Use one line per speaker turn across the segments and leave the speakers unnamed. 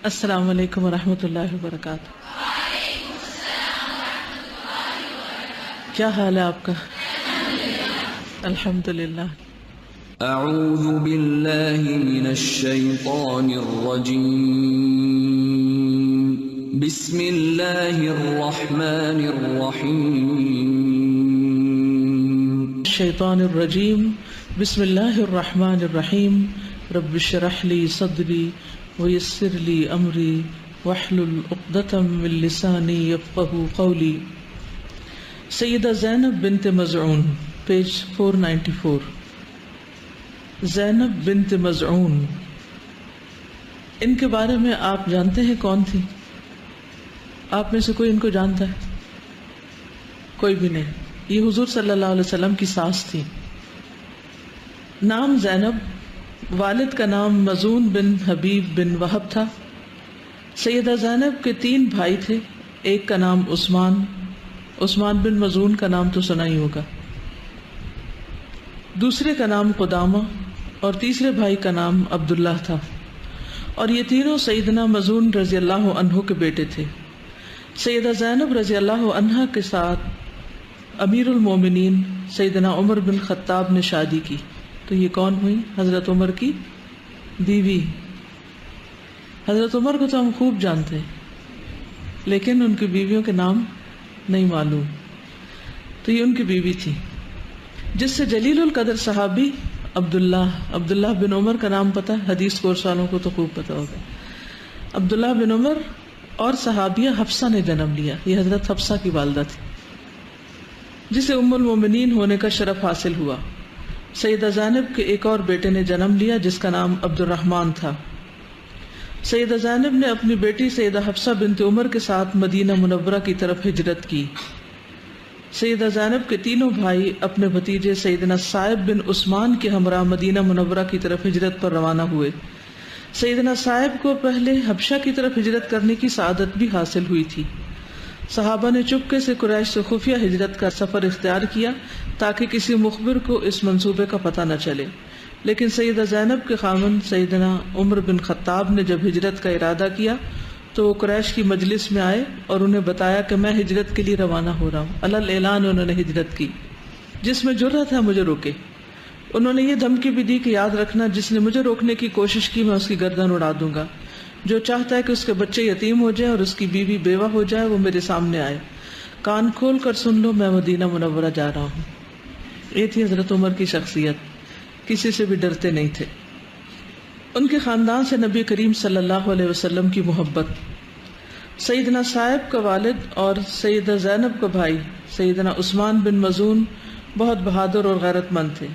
السلام علیکم ورحمۃ اللہ وبرکاتہ۔ کیا حال ہے آپ کا؟ الحمد للہ۔
اعوذ باللہ من الشیطان الرجیم، بسم اللہ الرحمن الرحیم۔
الشیطان الرجیم، بسم اللہ الرحمن الرحیم۔ رب اشرح لی صدری ویسر لی امری واحلل عقدۃ من لسانی یفقہوا قولی۔ سیدہ زینب بنت مزعون، پیج 494۔ زینب بنت مزعون، ان کے بارے میں آپ جانتے ہیں کون تھی؟ آپ میں سے کوئی ان کو جانتا ہے؟ کوئی بھی نہیں۔ یہ حضور صلی اللہ علیہ وسلم کی ساس تھی۔ نام زینب، والد کا نام مزعون بن حبیب بن وہب تھا۔ سیدہ زینب کے 3 بھائی تھے، ایک کا نام عثمان بن مزعون کا نام تو سنا ہی ہوگا، دوسرے کا نام قدامہ، اور تیسرے بھائی کا نام عبداللہ تھا، اور یہ تینوں سیدنا مزعون رضی اللہ عنہ کے بیٹے تھے۔ سیدہ زینب رضی اللہ عنہ کے ساتھ امیر المومنین سیدنا عمر بن خطاب نے شادی کی۔ تو یہ کون ہوئی؟ حضرت عمر کی بیوی۔ حضرت عمر کو تو ہم خوب جانتے ہیں، لیکن ان کی بیویوں کے نام نہیں معلوم۔ تو یہ ان کی بیوی تھی، جس سے جلیل القدر صحابی عبداللہ بن عمر کا نام پتہ ہے؟ حدیث کورس والوں کو تو خوب پتہ ہوگا۔ عبداللہ بن عمر اور صحابیہ حفصہ نے جنم لیا۔ یہ حضرت حفصہ کی والدہ تھی، جسے ام المومنین ہونے کا شرف حاصل ہوا۔ سیدہ زینب کے ایک اور بیٹے نے جنم لیا جس کا نام عبد الرحمن تھا۔ سیدہ زینب نے اپنی بیٹی سیدہ حفصہ بنت عمر کے ساتھ مدینہ منورہ کی طرف ہجرت کی۔ سیدہ زینب کے تینوں بھائی اپنے بھتیجے سیدنا صائب بن عثمان کے ہمراہ مدینہ منورہ کی طرف ہجرت پر روانہ ہوئے۔ سیدنا صائب کو پہلے حبشہ کی طرف ہجرت کرنے کی سعادت بھی حاصل ہوئی تھی۔ صحابہ نے چپکے سے قریش سے خفیہ ہجرت کا سفر اختیار کیا تاکہ کسی مخبر کو اس منصوبے کا پتہ نہ چلے، لیکن سیدہ زینب کے خاوند سیدنا عمر بن خطاب نے جب ہجرت کا ارادہ کیا تو وہ قریش کی مجلس میں آئے اور انہیں بتایا کہ میں ہجرت کے لیے روانہ ہو رہا ہوں۔ علل اعلان انہوں نے ہجرت کی۔ جس میں جرأت ہے مجھے روکے۔ انہوں نے یہ دھمکی بھی دی کہ یاد رکھنا، جس نے مجھے روکنے کی کوشش کی میں اس کی گردن اڑا دوں گا۔ جو چاہتا ہے کہ اس کے بچے یتیم ہو جائیں اور اس کی بیوی بیوہ ہو جائے وہ میرے سامنے آئے۔ کان کھول کر سن لو، میں مدینہ منورہ جا رہا ہوں۔ یہ تھی حضرت عمر کی شخصیت، کسی سے بھی ڈرتے نہیں تھے۔ ان کے خاندان سے نبی کریم صلی اللہ علیہ وسلم کی محبت۔ سیدنا صائب کا والد اور سیدہ زینب کا بھائی سیدنا عثمان بن مزعون بہت بہادر اور غیرت مند تھے۔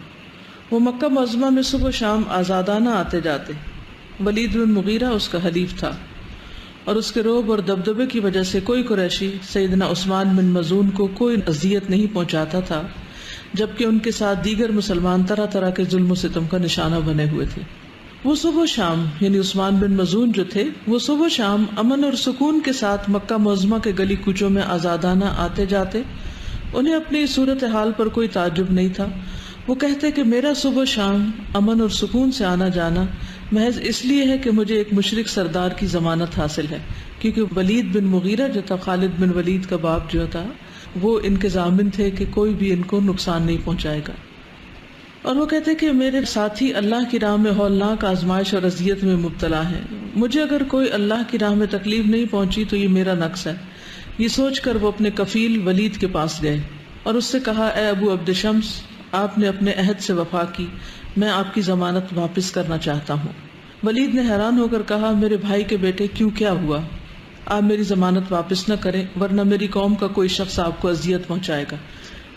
وہ مکہ معظمہ میں صبح و شام آزادانہ آتے جاتے۔ ولید بن مغیرہ اس کا حلیف تھا، اور اس کے رعب اور دبدبے کی وجہ سے کوئی قریشی سیدنا عثمان بن مزعون کو کوئی اذیت نہیں پہنچاتا تھا، جبکہ ان کے ساتھ دیگر مسلمان طرح طرح کے ظلم و ستم کا نشانہ بنے ہوئے تھے۔ وہ صبح و شام، یعنی عثمان بن مزعون جو تھے، وہ صبح و شام امن اور سکون کے ساتھ مکہ معظمہ کے گلی کوچوں میں آزادانہ آتے جاتے۔ انہیں اپنی صورتحال پر کوئی تعجب نہیں تھا۔ وہ کہتے کہ میرا صبح و شام امن اور سکون سے آنا جانا محض اس لیے ہے کہ مجھے ایک مشرک سردار کی ضمانت حاصل ہے، کیونکہ ولید بن مغیرہ جو تھا، خالد بن ولید کا باپ جو تھا، وہ ان کے ضامن تھے کہ کوئی بھی ان کو نقصان نہیں پہنچائے گا۔ اور وہ کہتے کہ میرے ساتھی اللہ کی راہ میں ہولناک آزمائش اور اذیت میں مبتلا ہیں، مجھے اگر کوئی اللہ کی راہ میں تکلیف نہیں پہنچی تو یہ میرا نقص ہے۔ یہ سوچ کر وہ اپنے کفیل ولید کے پاس گئے اور اس سے کہا، اے ابو عبد شمس، آپ نے اپنے عہد سے وفا کی، میں آپ کی ضمانت واپس کرنا چاہتا ہوں۔ ولید نے حیران ہو کر کہا، میرے بھائی کے بیٹے، کیوں، کیا ہوا؟ آپ میری ضمانت واپس نہ کریں ورنہ میری قوم کا کوئی شخص آپ کو اذیت پہنچائے گا۔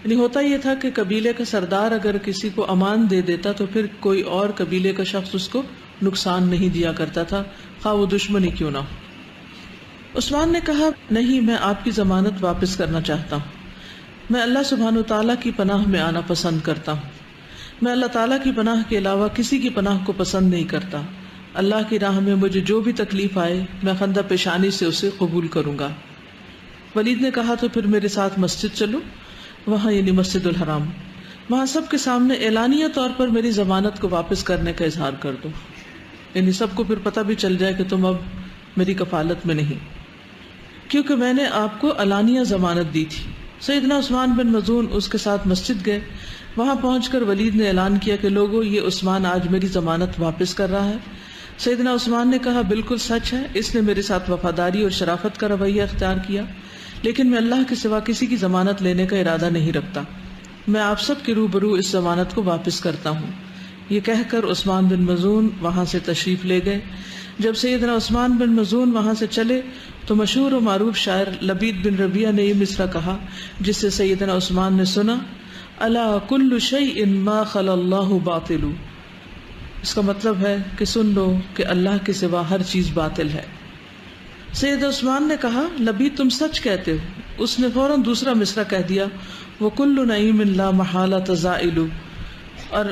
یعنی ہوتا یہ تھا کہ قبیلے کا سردار اگر کسی کو امان دے دیتا تو پھر کوئی اور قبیلے کا شخص اس کو نقصان نہیں دیا کرتا تھا، خواہ وہ دشمن ہی کیوں نہ ہو۔ عثمان نے کہا، نہیں، میں آپ کی ضمانت واپس کرنا چاہتا ہوں۔ میں اللہ سبحانہ وتعالیٰ کی پناہ میں آنا پسند کرتا ہوں۔ میں اللہ تعالیٰ کی پناہ کے علاوہ کسی کی پناہ کو پسند نہیں کرتا۔ اللہ کی راہ میں مجھے جو بھی تکلیف آئے میں خندہ پیشانی سے اسے قبول کروں گا۔ ولید نے کہا، تو پھر میرے ساتھ مسجد چلو، وہاں یعنی مسجد الحرام، وہاں سب کے سامنے اعلانیہ طور پر میری ضمانت کو واپس کرنے کا اظہار کر دو، یعنی سب کو پھر پتہ بھی چل جائے کہ تم اب میری کفالت میں نہیں، کیونکہ میں نے آپ کو علانیہ ضمانت دی تھی۔ سیدنا عثمان بن مظعون اس کے ساتھ مسجد گئے۔ وہاں پہنچ کر ولید نے اعلان کیا کہ لوگوں، یہ عثمان آج میری ضمانت واپس کر رہا ہے۔ سیدنا عثمان نے کہا، بالکل سچ ہے، اس نے میرے ساتھ وفاداری اور شرافت کا رویہ اختیار کیا، لیکن میں اللہ کے سوا کسی کی ضمانت لینے کا ارادہ نہیں رکھتا۔ میں آپ سب کے روبرو اس ضمانت کو واپس کرتا ہوں۔ یہ کہہ کر عثمان بن مظعون وہاں سے تشریف لے گئے۔ جب سیدنا عثمان بن مظعون وہاں سے چلے تو مشہور و معروف شاعر لبید بن ربیعہ نے یہ مصرع کہا جس سے سیدنا عثمان نے سنا، الا کل شیء ما خلا اللہ باطل۔ اس کا مطلب ہے کہ سن لو کہ اللہ کے سوا ہر چیز باطل ہے۔ سید عثمان نے کہا، لبید تم سچ کہتے ہو۔ اس نے فوراً دوسرا مصرع کہہ دیا، وَكُلُّ نَعِيمٍ لَا مَحَالَةَ زَائِلُ، اور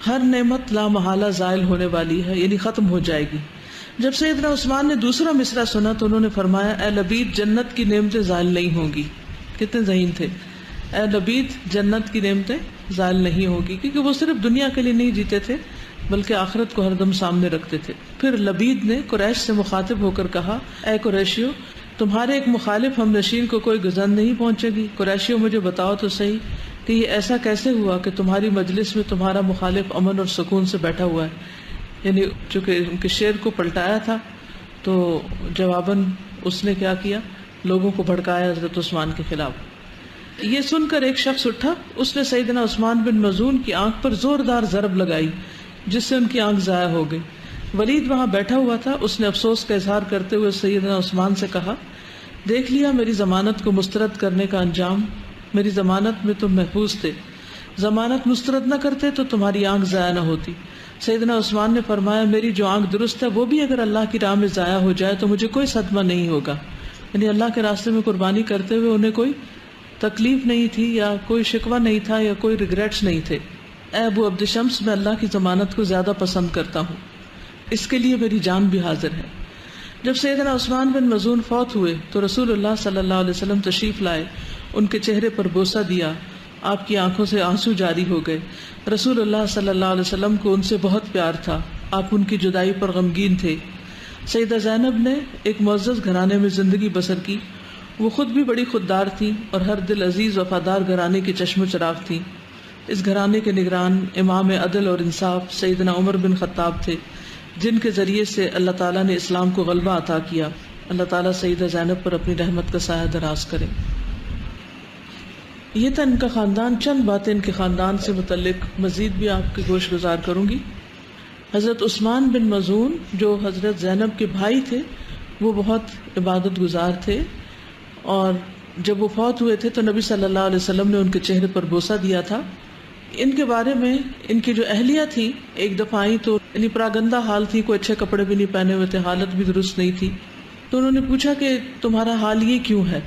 ہر نعمت لا محالہ زائل ہونے والی ہے، یعنی ختم ہو جائے گی۔ جب سیدنا عثمان نے دوسرا مصرع سنا تو انہوں نے فرمایا، اے لبید جنت کی نعمتیں زائل نہیں ہوں گی۔ کتنے ذہین تھے، اے لبید جنت کی نعمتیں زائل نہیں ہوگی، کیونکہ وہ صرف دنیا کے لیے نہیں جیتے تھے بلکہ آخرت کو ہر دم سامنے رکھتے تھے۔ پھر لبید نے قریش سے مخاطب ہو کر کہا، اے قریشیو، تمہارے ایک مخالف ہم نشین کو کوئی گزن نہیں پہنچے گی۔ قریشیو، مجھے بتاؤ تو صحیح کہ یہ ایسا کیسے ہوا کہ تمہاری مجلس میں تمہارا مخالف امن اور سکون سے بیٹھا ہوا ہے؟ یعنی چونکہ ان کے شعر کو پلٹایا تھا تو جواباً اس نے کیا کیا، لوگوں کو بھڑکایا حضرت عثمان کے خلاف۔ یہ سن کر ایک شخص اٹھا، اس نے سیدنا عثمان بن مظعون کی آنکھ پر زوردار ضرب لگائی جس سے ان کی آنکھ ضائع ہو گئی۔ ولید وہاں بیٹھا ہوا تھا، اس نے افسوس کا اظہار کرتے ہوئے سیدنا عثمان سے کہا، دیکھ لیا میری ضمانت کو مسترد کرنے کا انجام، میری ضمانت میں تم محفوظ تھے، ضمانت مسترد نہ کرتے تو تمہاری آنکھ ضائع نہ ہوتی۔ سیدنا عثمان نے فرمایا، میری جو آنکھ درست ہے وہ بھی اگر اللہ کی راہ میں ضائع ہو جائے تو مجھے کوئی صدمہ نہیں ہوگا۔ یعنی اللہ کے راستے میں قربانی کرتے ہوئے انہیں کوئی تکلیف نہیں تھی یا کوئی شکوہ نہیں تھا یا کوئی ریگریٹس نہیں تھے۔ اے ابو عبد شمس، میں اللہ کی ضمانت کو زیادہ پسند کرتا ہوں، اس کے لیے میری جان بھی حاضر ہے۔ جب سیدنا عثمان بن مظعون فوت ہوئے تو رسول اللہ صلی اللہ علیہ وسلم تشریف لائے، ان کے چہرے پر بوسہ دیا، آپ کی آنکھوں سے آنسو جاری ہو گئے۔ رسول اللہ صلی اللہ علیہ وسلم کو ان سے بہت پیار تھا، آپ ان کی جدائی پر غمگین تھے۔ سیدہ زینب نے ایک معزز گھرانے میں زندگی بسر کی، وہ خود بھی بڑی خوددار تھیں اور ہر دل عزیز وفادار گھرانے کی چشم و چراغ تھیں۔ اس گھرانے کے نگران امام عدل اور انصاف سیدنا عمر بن خطاب تھے، جن کے ذریعے سے اللہ تعالیٰ نے اسلام کو غلبہ عطا کیا۔ اللہ تعالیٰ سیدہ زینب پر اپنی رحمت کا سایہ دراز کرے۔ یہ تھا ان کا خاندان، چند باتیں ان کے خاندان سے متعلق مزید بھی آپ کے گوش گزار کروں گی۔ حضرت عثمان بن مظعون جو حضرت زینب کے بھائی تھے وہ بہت عبادت گزار تھے، اور جب وہ فوت ہوئے تھے تو نبی صلی اللہ علیہ وسلم نے ان کے چہرے پر بوسہ دیا تھا۔ ان کے بارے میں ان کی جو اہلیہ تھی ایک دفعہ آئی تو یعنی پراگندہ حال تھی، کوئی اچھے کپڑے بھی نہیں پہنے ہوئے تھے، حالت بھی درست نہیں تھی، تو انہوں نے پوچھا کہ تمہارا حال یہ کیوں ہے؟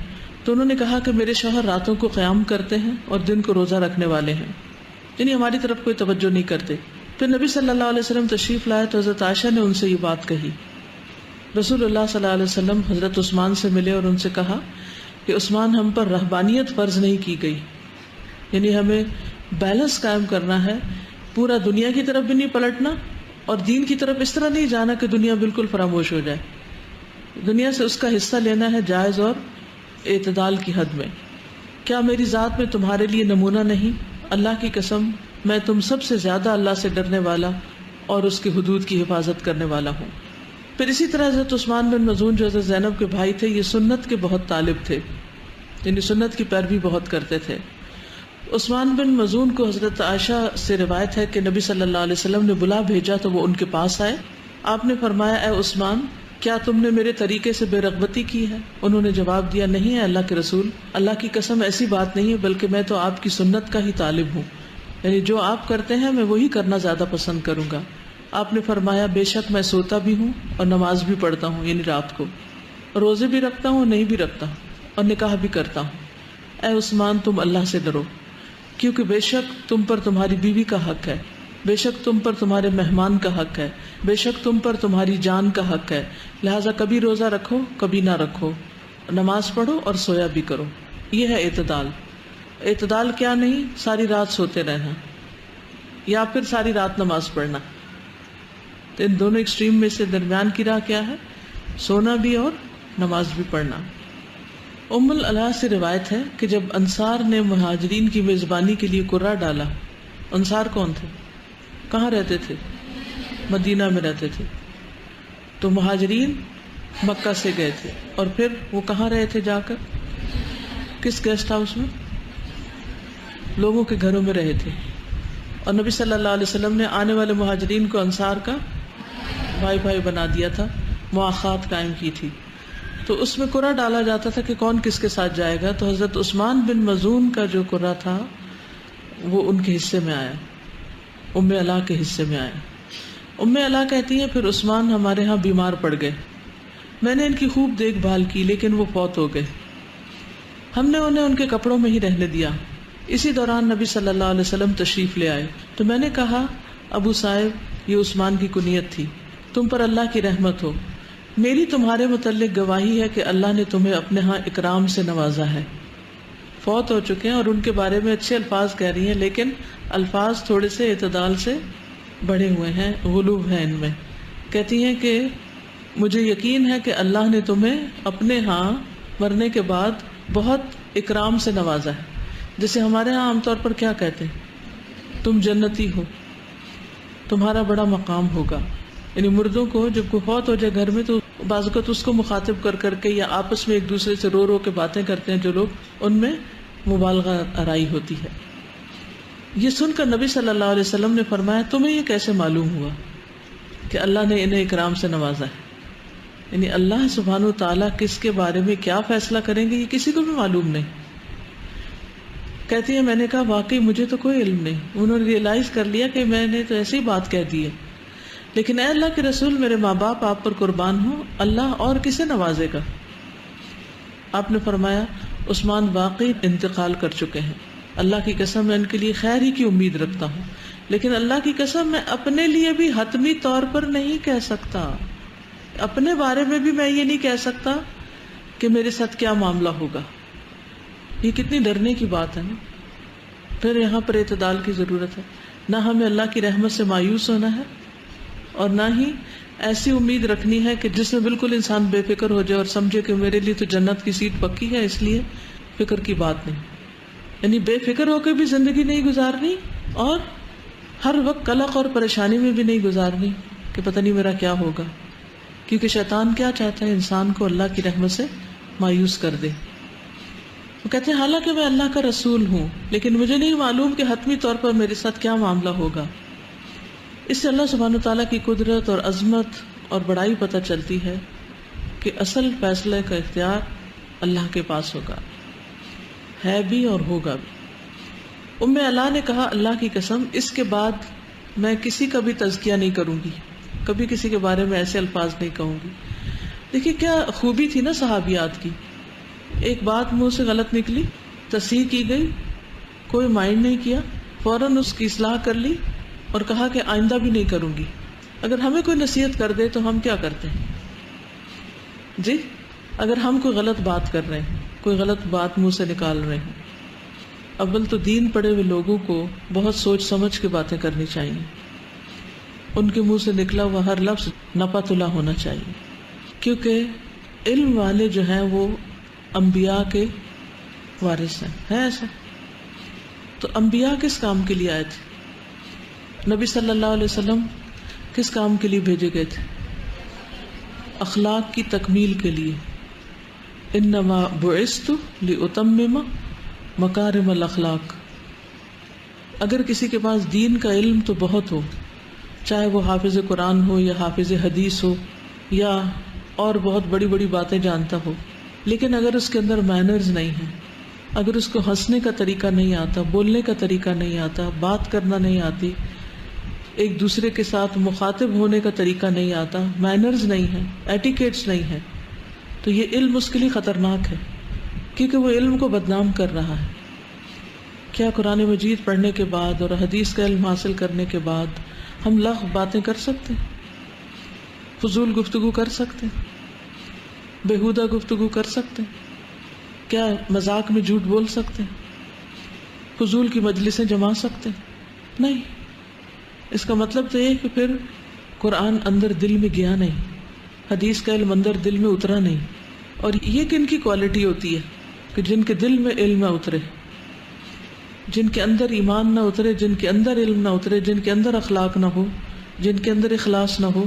تو انہوں نے کہا کہ میرے شوہر راتوں کو قیام کرتے ہیں اور دن کو روزہ رکھنے والے ہیں، یعنی ہماری طرف کوئی توجہ نہیں کرتے۔ پھر نبی صلی اللہ علیہ وسلم تشریف لائے تو حضرت عائشہ نے ان سے یہ بات کہی۔ رسول اللہ صلی اللہ علیہ وسلم حضرت عثمان سے ملے اور ان سے کہا کہ عثمان، ہم پر رہبانیت فرض نہیں کی گئی، یعنی ہمیں بیلنس قائم کرنا ہے، پورا دنیا کی طرف بھی نہیں پلٹنا اور دین کی طرف اس طرح نہیں جانا کہ دنیا بالکل فراموش ہو جائے۔ دنیا سے اس کا حصہ لینا ہے جائز اور اعتدال کی حد میں۔ کیا میری ذات میں تمہارے لیے نمونہ نہیں؟ اللہ کی قسم میں تم سب سے زیادہ اللہ سے ڈرنے والا اور اس کی حدود کی حفاظت کرنے والا ہوں۔ پھر اسی طرح حضرت عثمان بن مظعون جو حضرت زینب کے بھائی تھے، یہ سنت کے بہت طالب تھے، یعنی سنت کی پیروی بہت کرتے تھے۔ عثمان بن مظعون کو حضرت عائشہ سے روایت ہے کہ نبی صلی اللہ علیہ وسلم نے بلا بھیجا تو وہ ان کے پاس آئے۔ آپ نے فرمایا، اے عثمان، کیا تم نے میرے طریقے سے بے رغبتی کی ہے؟ انہوں نے جواب دیا، نہیں ہے اللہ کے رسول، اللہ کی قسم ایسی بات نہیں ہے، بلکہ میں تو آپ کی سنت کا ہی طالب ہوں، یعنی جو آپ کرتے ہیں میں وہی کرنا زیادہ پسند کروں گا۔ آپ نے فرمایا، بے شک میں سوتا بھی ہوں اور نماز بھی پڑھتا ہوں، یعنی رات کو، روزے بھی رکھتا ہوں، نہیں بھی رکھتا ہوں، اور نکاح بھی کرتا ہوں۔ اے عثمان، تم اللہ سے ڈرو، کیونکہ بے شک تم پر تمہاری بیوی کا حق ہے، بے شک تم پر تمہارے مہمان کا حق ہے، بے شک تم پر تمہاری جان کا حق ہے، لہٰذا کبھی روزہ رکھو کبھی نہ رکھو، نماز پڑھو اور سویا بھی کرو۔ یہ ہے اعتدال۔ اعتدال کیا نہیں؟ ساری رات سوتے رہنا یا پھر ساری رات نماز پڑھنا۔ تو ان دونوں ایکسٹریم میں سے درمیان کی راہ کیا ہے؟ سونا بھی اور نماز بھی پڑھنا۔ ام العلا سے روایت ہے کہ جب انصار نے مہاجرین کی میزبانی کے لیے قرہ ڈالا، انصار کون تھے؟ کہاں رہتے تھے؟ مدینہ میں رہتے تھے۔ تو مہاجرین مکہ سے گئے تھے اور پھر وہ کہاں رہے تھے جا کر؟ کس گیسٹ ہاؤس میں؟ لوگوں کے گھروں میں رہے تھے، اور نبی صلی اللہ علیہ وسلم نے آنے والے مہاجرین کو انصار کا بھائی بھائی بنا دیا تھا، مواخات قائم کی تھی۔ تو اس میں قرہ ڈالا جاتا تھا کہ کون کس کے ساتھ جائے گا۔ تو حضرت عثمان بن مظعون کا جو قرہ تھا وہ ان کے حصے میں آیا، ام علا کے حصے میں آیا۔ ام علا کہتی ہیں پھر عثمان ہمارے ہاں بیمار پڑ گئے، میں نے ان کی خوب دیکھ بھال کی لیکن وہ فوت ہو گئے، ہم نے انہیں ان کے کپڑوں میں ہی رہنے دیا۔ اسی دوران نبی صلی اللہ علیہ وسلم تشریف لے آئے تو میں نے کہا ابو صاحب یہ عثمان کی کنیت تھی، تم پر اللہ کی رحمت ہو، میری تمہارے متعلق گواہی ہے کہ اللہ نے تمہیں اپنے ہاں اکرام سے نوازا ہے۔ فوت ہو چکے ہیں اور ان کے بارے میں اچھے الفاظ کہہ رہی ہیں، لیکن الفاظ تھوڑے سے اعتدال سے بڑھے ہوئے ہیں، غلو ہے ان میں۔ کہتی ہیں کہ مجھے یقین ہے کہ اللہ نے تمہیں اپنے ہاں مرنے کے بعد بہت اکرام سے نوازا ہے، جیسے ہمارے ہاں عام طور پر کیا کہتے ہیں، تم جنتی ہو، تمہارا بڑا مقام ہوگا۔ یعنی مردوں کو جب کوئی فوت ہو جائے گھر میں تو بعض اوقات اس کو مخاطب کر کر کے یا آپس میں ایک دوسرے سے رو رو کے باتیں کرتے ہیں جو لوگ، ان میں مبالغہ آرائی ہوتی ہے۔ یہ سن کر نبی صلی اللہ علیہ وسلم نے فرمایا تمہیں یہ کیسے معلوم ہوا کہ اللہ نے انہیں اکرام سے نوازا ہے؟ یعنی اللہ سبحانہ و تعالیٰ کس کے بارے میں کیا فیصلہ کریں گے یہ کسی کو بھی معلوم نہیں۔ کہتی ہے میں نے کہا واقعی مجھے تو کوئی علم نہیں، انہوں نے ریئلائز کر لیا کہ میں نے تو ایسی بات کہہ دی ہے، لیکن اے اللہ کے رسول میرے ماں باپ آپ پر قربان ہوں، اللہ اور کسے نوازے گا؟ آپ نے فرمایا عثمان واقعی انتقال کر چکے ہیں، اللہ کی قسم میں ان کے لیے خیر ہی کی امید رکھتا ہوں، لیکن اللہ کی قسم میں اپنے لیے بھی حتمی طور پر نہیں کہہ سکتا، اپنے بارے میں بھی میں یہ نہیں کہہ سکتا کہ میرے ساتھ کیا معاملہ ہوگا۔ یہ کتنی ڈرنے کی بات ہے نا۔ پھر یہاں پر اعتدال کی ضرورت ہے، نہ ہمیں اللہ کی رحمت سے مایوس ہونا ہے اور نہ ہی ایسی امید رکھنی ہے کہ جس میں بالکل انسان بے فکر ہو جائے اور سمجھے کہ میرے لیے تو جنت کی سیٹ پکی ہے، اس لیے فکر کی بات نہیں۔ یعنی بے فکر ہو کے بھی زندگی نہیں گزارنی اور ہر وقت قلق اور پریشانی میں بھی نہیں گزارنی کہ پتہ نہیں میرا کیا ہوگا، کیونکہ شیطان کیا چاہتا ہے انسان کو اللہ کی رحمت سے مایوس کر دے۔ وہ کہتے ہیں حالانکہ میں اللہ کا رسول ہوں لیکن مجھے نہیں معلوم کہ حتمی طور پر میرے ساتھ کیا معاملہ ہوگا۔ اس سے اللہ سبحانہ تعالیٰ کی قدرت اور عظمت اور بڑائی پتہ چلتی ہے کہ اصل فیصلے کا اختیار اللہ کے پاس ہوگا، ہے بھی اور ہوگا بھی۔ ام علا نے کہا اللہ کی قسم اس کے بعد میں کسی کا بھی تزکیہ نہیں کروں گی، کبھی کسی کے بارے میں ایسے الفاظ نہیں کہوں گی۔ دیکھیے کیا خوبی تھی نا صحابیات کی، ایک بات منہ سے غلط نکلی، تصحیح کی گئی، کوئی مائنڈ نہیں کیا، فوراً اس کی اصلاح کر لی اور کہا کہ آئندہ بھی نہیں کروں گی۔ اگر ہمیں کوئی نصیحت کر دے تو ہم کیا کرتے ہیں جی؟ اگر ہم کوئی غلط بات کر رہے ہیں، کوئی غلط بات منہ سے نکال رہے ہیں، اول تو دین پڑھے ہوئے لوگوں کو بہت سوچ سمجھ کے باتیں کرنی چاہیے، ان کے منہ سے نکلا ہوا ہر لفظ نپا تلا ہونا چاہیے، کیونکہ علم والے جو ہیں وہ انبیاء کے وارث ہیں، ہے ایسا؟ تو انبیاء کس کام کے لیے آئے تھے؟ نبی صلی اللہ علیہ وسلم کس کام کے لیے بھیجے گئے تھے؟ اخلاق کی تکمیل کے لیے۔ انما بعثت لاتمم مکارم الاخلاق۔ اگر کسی کے پاس دین کا علم تو بہت ہو، چاہے وہ حافظ قرآن ہو یا حافظ حدیث ہو یا اور بہت بڑی بڑی باتیں جانتا ہو، لیکن اگر اس کے اندر مینرز نہیں ہیں، اگر اس کو ہنسنے کا طریقہ نہیں آتا، بولنے کا طریقہ نہیں آتا، بات کرنا نہیں آتی، ایک دوسرے کے ساتھ مخاطب ہونے کا طریقہ نہیں آتا، مینرز نہیں ہیں، ایٹیکیٹس نہیں ہیں، تو یہ علم اس کے لیے خطرناک ہے، کیونکہ وہ علم کو بدنام کر رہا ہے۔ کیا قرآن مجید پڑھنے کے بعد اور حدیث کا علم حاصل کرنے کے بعد ہم لغو باتیں کر سکتے ہیں؟ فضول گفتگو کر سکتے ہیں؟ بیہودہ گفتگو کر سکتے ہیں؟ کیا مذاق میں جھوٹ بول سکتے ہیں؟ فضول کی مجلسیں جما سکتے ہیں؟ نہیں۔ اس کا مطلب تو یہ کہ پھر قرآن اندر دل میں گیا نہیں، حدیث کا علم اندر دل میں اترا نہیں. اور یہ کن کی کوالٹی ہوتی ہے کہ جن کے دل میں علم نہ اترے، جن کے اندر ایمان نہ اترے، جن کے اندر علم نہ اترے، جن کے اندر اخلاق نہ ہو، جن کے اندر اخلاص نہ ہو،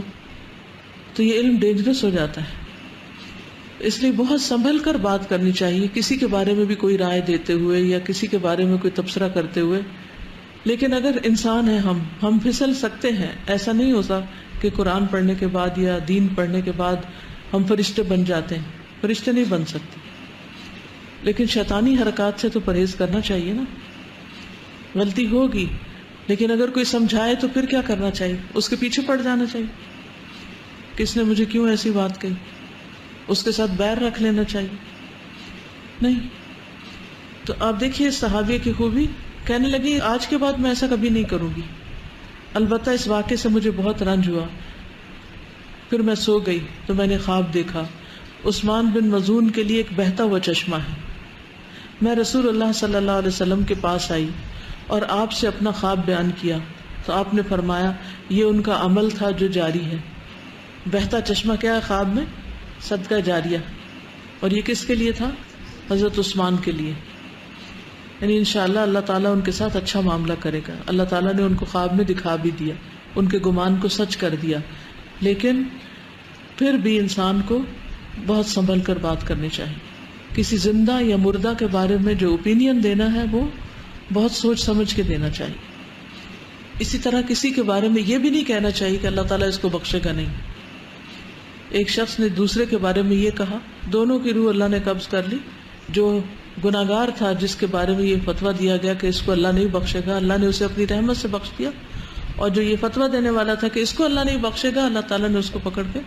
تو یہ علم ڈینجرس ہو جاتا ہے. اس لیے بہت سنبھل کر بات کرنی چاہیے، کسی کے بارے میں بھی کوئی رائے دیتے ہوئے یا کسی کے بارے میں کوئی تبصرہ کرتے ہوئے. لیکن اگر انسان ہے، ہم پھسل سکتے ہیں. ایسا نہیں ہوتا کہ قرآن پڑھنے کے بعد یا دین پڑھنے کے بعد ہم فرشتے بن جاتے ہیں. فرشتے نہیں بن سکتے، لیکن شیطانی حرکات سے تو پرہیز کرنا چاہیے نا. غلطی ہوگی، لیکن اگر کوئی سمجھائے تو پھر کیا کرنا چاہیے؟ اس کے پیچھے پڑ جانا چاہیے. کس نے مجھے کیوں ایسی بات کہی؟ اس کے ساتھ بیر رکھ لینا چاہیے؟ نہیں. تو آپ دیکھیے صحابیہ کی خوبی، کہنے لگی آج کے بعد میں ایسا کبھی نہیں کروں گی. البتہ اس واقعے سے مجھے بہت رنج ہوا. پھر میں سو گئی تو میں نے خواب دیکھا عثمان بن مظعون کے لیے ایک بہتا ہوا چشمہ ہے. میں رسول اللہ صلی اللہ علیہ وسلم کے پاس آئی اور آپ سے اپنا خواب بیان کیا تو آپ نے فرمایا یہ ان کا عمل تھا جو جاری ہے. بہتا چشمہ کیا ہے خواب میں؟ صدقہ جاریہ. اور یہ کس کے لیے تھا؟ حضرت عثمان کے لیے. یعنی انشاءاللہ اللہ تعالیٰ ان کے ساتھ اچھا معاملہ کرے گا. اللہ تعالیٰ نے ان کو خواب میں دکھا بھی دیا، ان کے گمان کو سچ کر دیا. لیکن پھر بھی انسان کو بہت سنبھل کر بات کرنی چاہیے. کسی زندہ یا مردہ کے بارے میں جو اوپینین دینا ہے وہ بہت سوچ سمجھ کے دینا چاہیے. اسی طرح کسی کے بارے میں یہ بھی نہیں کہنا چاہیے کہ اللہ تعالیٰ اس کو بخشے گا نہیں. ایک شخص نے دوسرے کے بارے میں یہ کہا، دونوں کی روح اللہ نے قبض کر لی. جو گناہگار تھا جس کے بارے میں یہ فتویٰ دیا گیا کہ اس کو اللہ نہیں بخشے گا، اللہ نے اسے اپنی رحمت سے بخش دیا. اور جو یہ فتویٰ دینے والا تھا کہ اس کو اللہ نہیں بخشے گا، اللہ تعالیٰ نے اس کو پکڑ کے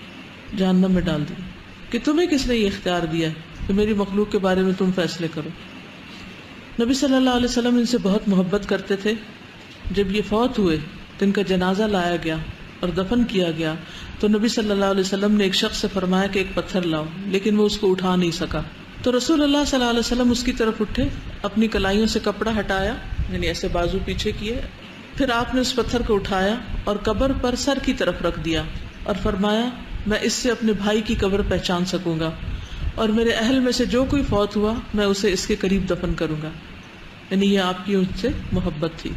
جہنم میں ڈال دیا. کہ تمہیں کس نے یہ اختیار دیا ہے کہ میری مخلوق کے بارے میں تم فیصلے کرو؟ نبی صلی اللہ علیہ وسلم ان سے بہت محبت کرتے تھے. جب یہ فوت ہوئے تو ان کا جنازہ لایا گیا اور دفن کیا گیا تو نبی صلی اللہ علیہ وسلم نے ایک شخص سے فرمایا کہ ایک پتھر لاؤ، لیکن وہ اس کو اٹھا نہیں سکا. تو رسول اللہ صلی اللہ علیہ وسلم اس کی طرف اٹھے، اپنی کلائیوں سے کپڑا ہٹایا، یعنی ایسے بازو پیچھے کیے. پھر آپ نے اس پتھر کو اٹھایا اور قبر پر سر کی طرف رکھ دیا اور فرمایا میں اس سے اپنے بھائی کی قبر پہچان سکوں گا، اور میرے اہل میں سے جو کوئی فوت ہوا میں اسے اس کے قریب دفن کروں گا. یعنی یہ آپ کی ان سے محبت تھی.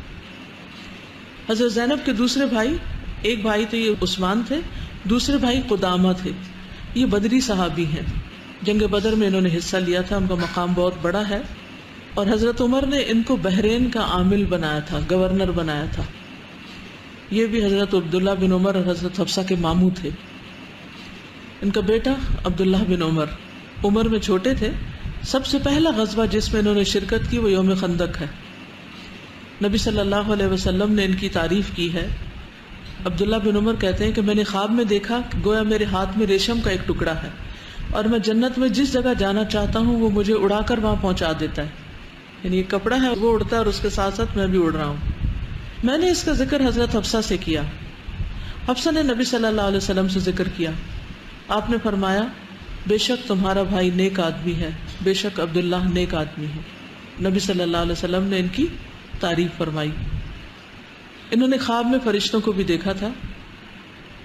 حضرت زینب کے دوسرے بھائی، ایک بھائی تو یہ عثمان تھے، دوسرے بھائی قدامہ تھے. یہ بدری صحابی ہیں، جنگ بدر میں انہوں نے حصہ لیا تھا. ان کا مقام بہت بڑا ہے. اور حضرت عمر نے ان کو بحرین کا عامل بنایا تھا، گورنر بنایا تھا. یہ بھی حضرت عبداللہ بن عمر اور حضرت حفصہ کے ماموں تھے. ان کا بیٹا عبداللہ بن عمر میں چھوٹے تھے. سب سے پہلا غزوہ جس میں انہوں نے شرکت کی وہ یوم خندق ہے. نبی صلی اللہ علیہ وسلم نے ان کی تعریف کی ہے. عبداللہ بن عمر کہتے ہیں کہ میں نے خواب میں دیکھا کہ گویا میرے ہاتھ میں ریشم کا ایک ٹکڑا ہے اور میں جنت میں جس جگہ جانا چاہتا ہوں وہ مجھے اڑا کر وہاں پہنچا دیتا ہے. یعنی یہ کپڑا ہے وہ اڑتا ہے اور اس کے ساتھ ساتھ میں بھی اڑ رہا ہوں. میں نے اس کا ذکر حضرت حفصہ سے کیا. حفصہ نے نبی صلی اللہ علیہ وسلم سے ذکر کیا. آپ نے فرمایا بے شک تمہارا بھائی نیک آدمی ہے، بے شک عبداللہ نیک آدمی ہے. نبی صلی اللہ علیہ وسلم نے ان کی تعریف فرمائی. انہوں نے خواب میں فرشتوں کو بھی دیکھا تھا.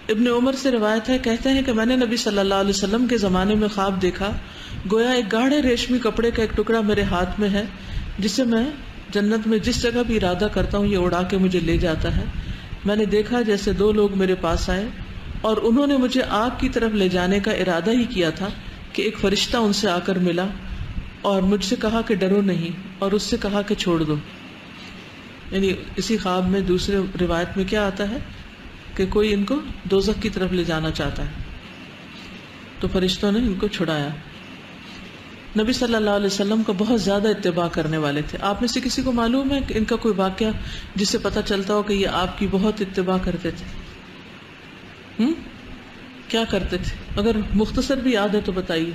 ابن عمر سے روایت ہے، کہتے ہیں کہ میں نے نبی صلی اللہ علیہ وسلم کے زمانے میں خواب دیکھا گویا ایک گاڑھے ریشمی کپڑے کا ایک ٹکڑا میرے ہاتھ میں ہے جسے میں جنت میں جس جگہ بھی ارادہ کرتا ہوں یہ اڑا کے مجھے لے جاتا ہے. میں نے دیکھا جیسے دو لوگ میرے پاس آئے اور انہوں نے مجھے آگ کی طرف لے جانے کا ارادہ ہی کیا تھا کہ ایک فرشتہ ان سے آ کر ملا اور مجھ سے کہا کہ ڈرو نہیں، اور اس سے کہا کہ چھوڑ دو. یعنی اسی خواب میں دوسرے روایت میں کیا آتا ہے کہ کوئی ان کو دوزخ کی طرف لے جانا چاہتا ہے تو فرشتوں نے ان کو چھڑایا. نبی صلی اللہ علیہ وسلم کا بہت زیادہ اتباع کرنے والے تھے. آپ میں سے کسی کو معلوم ہے کہ ان کا کوئی واقعہ جس سے پتہ چلتا ہو کہ یہ آپ کی بہت اتباع کرتے تھے؟ کیا کرتے تھے؟ اگر مختصر بھی یاد ہے تو بتائیے.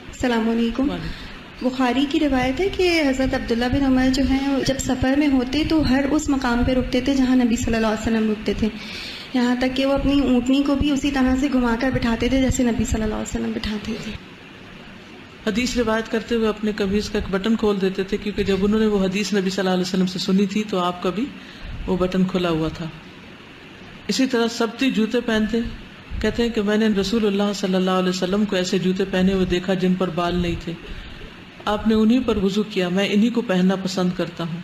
السلام علیکم. بخاری کی روایت ہے کہ حضرت عبداللہ بن عمر جو ہیں جب سفر میں ہوتے تو ہر اس مقام پہ رکتے تھے جہاں نبی صلی اللہ علیہ وسلم رکتے تھے، یہاں تک کہ وہ اپنی اونٹنی کو بھی اسی طرح سے گھما کر بٹھاتے تھے جیسے نبی صلی اللہ علیہ وسلم بٹھاتے تھے.
حدیث روایت کرتے ہوئے اپنے قمیض کا ایک بٹن کھول دیتے تھے کیونکہ جب انہوں نے وہ حدیث نبی صلی اللہ علیہ وسلم سے سنی تھی تو آپ کا بھی وہ بٹن کھلا ہوا تھا. اسی طرح سبتی جوتے پہنتے کہتے ہیں کہ میں نے رسول اللہ صلی اللہ علیہ وسلم کو ایسے جوتے پہنے ہوئے دیکھا جن پر بال نہیں تھے، آپ نے انہی پر وضو کیا، میں انہی کو پہننا پسند کرتا ہوں۔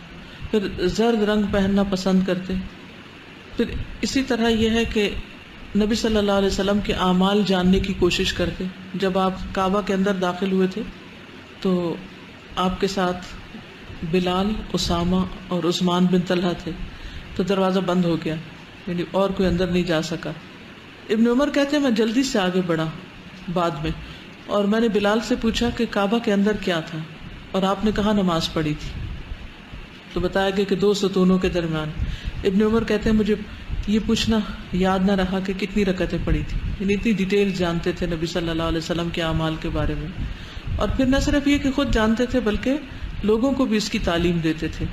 پھر زرد رنگ پہننا پسند کرتے۔ پھر اسی طرح یہ ہے کہ نبی صلی اللہ علیہ وسلم کے اعمال جاننے کی کوشش کرتے۔ جب آپ کعبہ کے اندر داخل ہوئے تھے تو آپ کے ساتھ بلال، اسامہ اور عثمان بن طلحہ تھے، تو دروازہ بند ہو گیا، یعنی اور کوئی اندر نہیں جا سکا۔ ابن عمر کہتے ہیں میں جلدی سے آگے بڑھا بعد میں، اور میں نے بلال سے پوچھا کہ کعبہ کے اندر کیا تھا، اور آپ نے کہا نماز پڑھی تھی، تو بتایا گیا کہ 2 ستونوں کے درمیان۔ ابن عمر کہتے ہیں مجھے یہ پوچھنا یاد نہ رہا کہ کتنی رکعتیں پڑھی تھی، یعنی اتنی ڈیٹیل جانتے تھے نبی صلی اللہ علیہ وسلم کے اعمال کے بارے میں۔ اور پھر نہ صرف یہ کہ خود جانتے تھے بلکہ لوگوں کو بھی اس کی تعلیم دیتے تھے،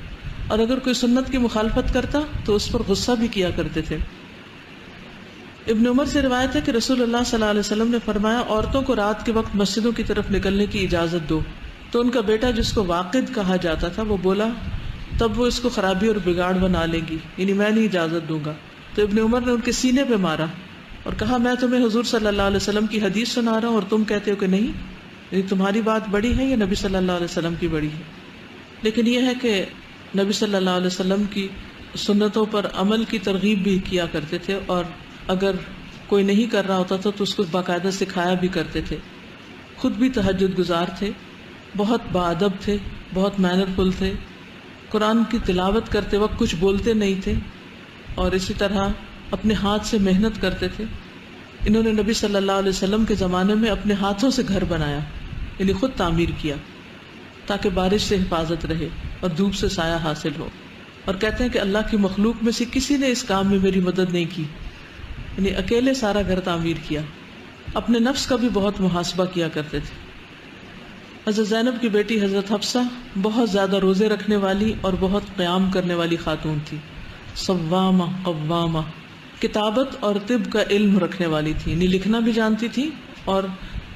اور اگر کوئی سنت کی مخالفت کرتا تو اس پر غصہ بھی کیا کرتے تھے۔ ابن عمر سے روایت ہے کہ رسول اللہ صلی اللہ علیہ وسلم نے فرمایا عورتوں کو رات کے وقت مسجدوں کی طرف نکلنے کی اجازت دو، تو ان کا بیٹا جس کو واقد کہا جاتا تھا وہ بولا تب وہ اس کو خرابی اور بگاڑ بنا لے گی، یعنی میں نہیں اجازت دوں گا۔ تو ابن عمر نے ان کے سینے پہ مارا اور کہا میں تمہیں حضور صلی اللہ علیہ وسلم کی حدیث سنا رہا ہوں اور تم کہتے ہو کہ نہیں، یعنی تمہاری بات بڑی ہے یا نبی صلی اللہ علیہ وسلم کی بڑی ہے؟ لیکن یہ ہے کہ نبی صلی اللہ علیہ وسلم کی سنتوں پر عمل کی ترغیب بھی کیا کرتے تھے، اور اگر کوئی نہیں کر رہا ہوتا تھا تو اس کو باقاعدہ سکھایا بھی کرتے تھے۔ خود بھی تہجد گزار تھے، بہت باادب تھے، بہت مینر فل تھے، قرآن کی تلاوت کرتے وقت کچھ بولتے نہیں تھے، اور اسی طرح اپنے ہاتھ سے محنت کرتے تھے۔ انہوں نے نبی صلی اللہ علیہ وسلم کے زمانے میں اپنے ہاتھوں سے گھر بنایا، یعنی خود تعمیر کیا تاکہ بارش سے حفاظت رہے اور دھوپ سے سایہ حاصل ہو۔ اور کہتے ہیں کہ اللہ کی مخلوق میں سے کسی نے اس کام میں میری مدد نہیں کی، یعنی اکیلے سارا گھر تعمیر کیا۔ اپنے نفس کا بھی بہت محاسبہ کیا کرتے تھے۔ حضرت زینب کی بیٹی حضرت حفصہ بہت زیادہ روزے رکھنے والی اور بہت قیام کرنے والی خاتون تھی، صوامہ قوامہ، کتابت اور طب کا علم رکھنے والی تھی، یعنی لکھنا بھی جانتی تھی اور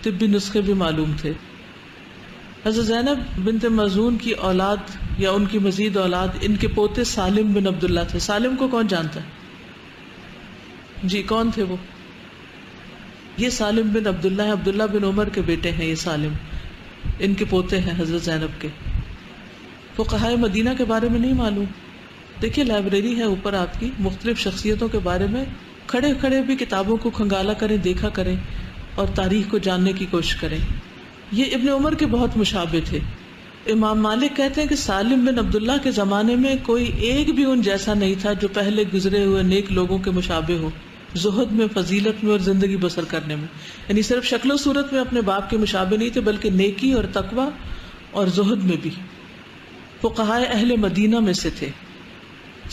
طبی نسخے بھی معلوم تھے۔ حضرت زینب بنت مخزوم کی اولاد یا ان کی مزید اولاد ان کے پوتے سالم بن عبداللہ تھے۔ سالم کو کون جانتا ہے؟ جی کون تھے وہ؟ یہ سالم بن عبداللہ ہے، عبداللہ بن عمر کے بیٹے ہیں یہ سالم، ان کے پوتے ہیں حضرت زینب کے۔ فقہائے مدینہ کے بارے میں نہیں معلوم؟ دیکھیے لائبریری ہے اوپر آپ کی، مختلف شخصیتوں کے بارے میں کھڑے کھڑے بھی کتابوں کو کھنگالا کریں، دیکھا کریں اور تاریخ کو جاننے کی کوشش کریں۔ یہ ابن عمر کے بہت مشابہ تھے۔ امام مالک کہتے ہیں کہ سالم بن عبداللہ کے زمانے میں کوئی ایک بھی ان جیسا نہیں تھا جو پہلے گزرے ہوئے نیک لوگوں کے مشابہ ہو، زہد میں، فضیلت میں اور زندگی بسر کرنے میں، یعنی صرف شکل و صورت میں اپنے باپ کے مشابہ نہیں تھے بلکہ نیکی اور تقوی اور زہد میں بھی۔ فقہائے اہل مدینہ میں سے تھے،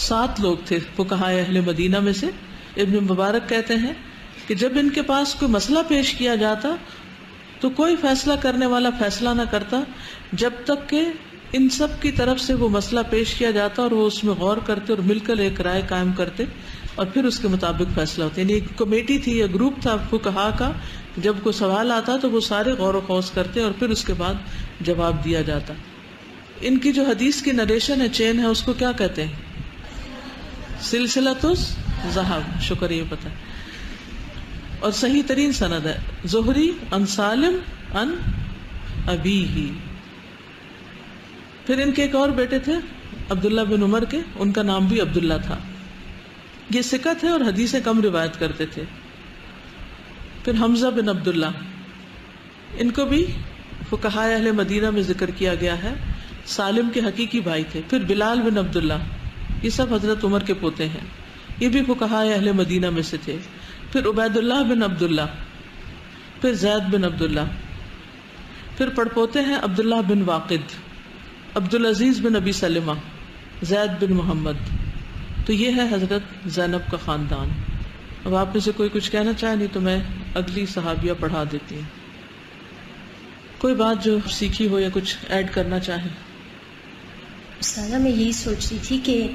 7 لوگ تھے فقہائے اہل مدینہ میں سے۔ ابن مبارک کہتے ہیں کہ جب ان کے پاس کوئی مسئلہ پیش کیا جاتا تو کوئی فیصلہ کرنے والا فیصلہ نہ کرتا جب تک کہ ان سب کی طرف سے وہ مسئلہ پیش کیا جاتا اور وہ اس میں غور کرتے اور مل کر ایک رائے قائم کرتے اور پھر اس کے مطابق فیصلہ ہوتا، یعنی ایک کمیٹی تھی یا گروپ تھا فقہا کا، جب کوئی سوال آتا تو وہ سارے غور و خوض کرتے اور پھر اس کے بعد جواب دیا جاتا۔ ان کی جو حدیث کی نریشن ہے، چین ہے، اس کو کیا کہتے ہیں؟ سلسلۃ الذھب، شکریہ پتہ ہے، اور صحیح ترین سند ہے زہری عن سالم عن ابیہ۔ پھر ان کے ایک اور بیٹے تھے عبداللہ بن عمر کے، ان کا نام بھی عبداللہ تھا۔ یہ ثقت ہے اور حدیثیں کم روایت کرتے تھے۔ پھر حمزہ بن عبداللہ، ان کو بھی فقہائے اہل مدینہ میں ذکر کیا گیا ہے، سالم کے حقیقی بھائی تھے۔ پھر بلال بن عبداللہ، یہ سب حضرت عمر کے پوتے ہیں، یہ بھی فقہائے اہل مدینہ میں سے تھے۔ پھر عبید اللہ بن عبداللہ، پھر زید بن عبداللہ، پھر پڑپوتے ہیں عبداللہ بن واقد، عبدالعزیز بن ابی سلمہ، زید بن محمد۔ تو یہ ہے حضرت زینب کا خاندان۔ اب آپ میں سے کوئی کچھ کہنا چاہے، نہیں تو میں اگلی صحابیہ پڑھا دیتی ہوں۔ کوئی بات جو سیکھی ہو یا کچھ ایڈ کرنا چاہے؟
استاذہ میں یہی سوچ رہی تھی کہ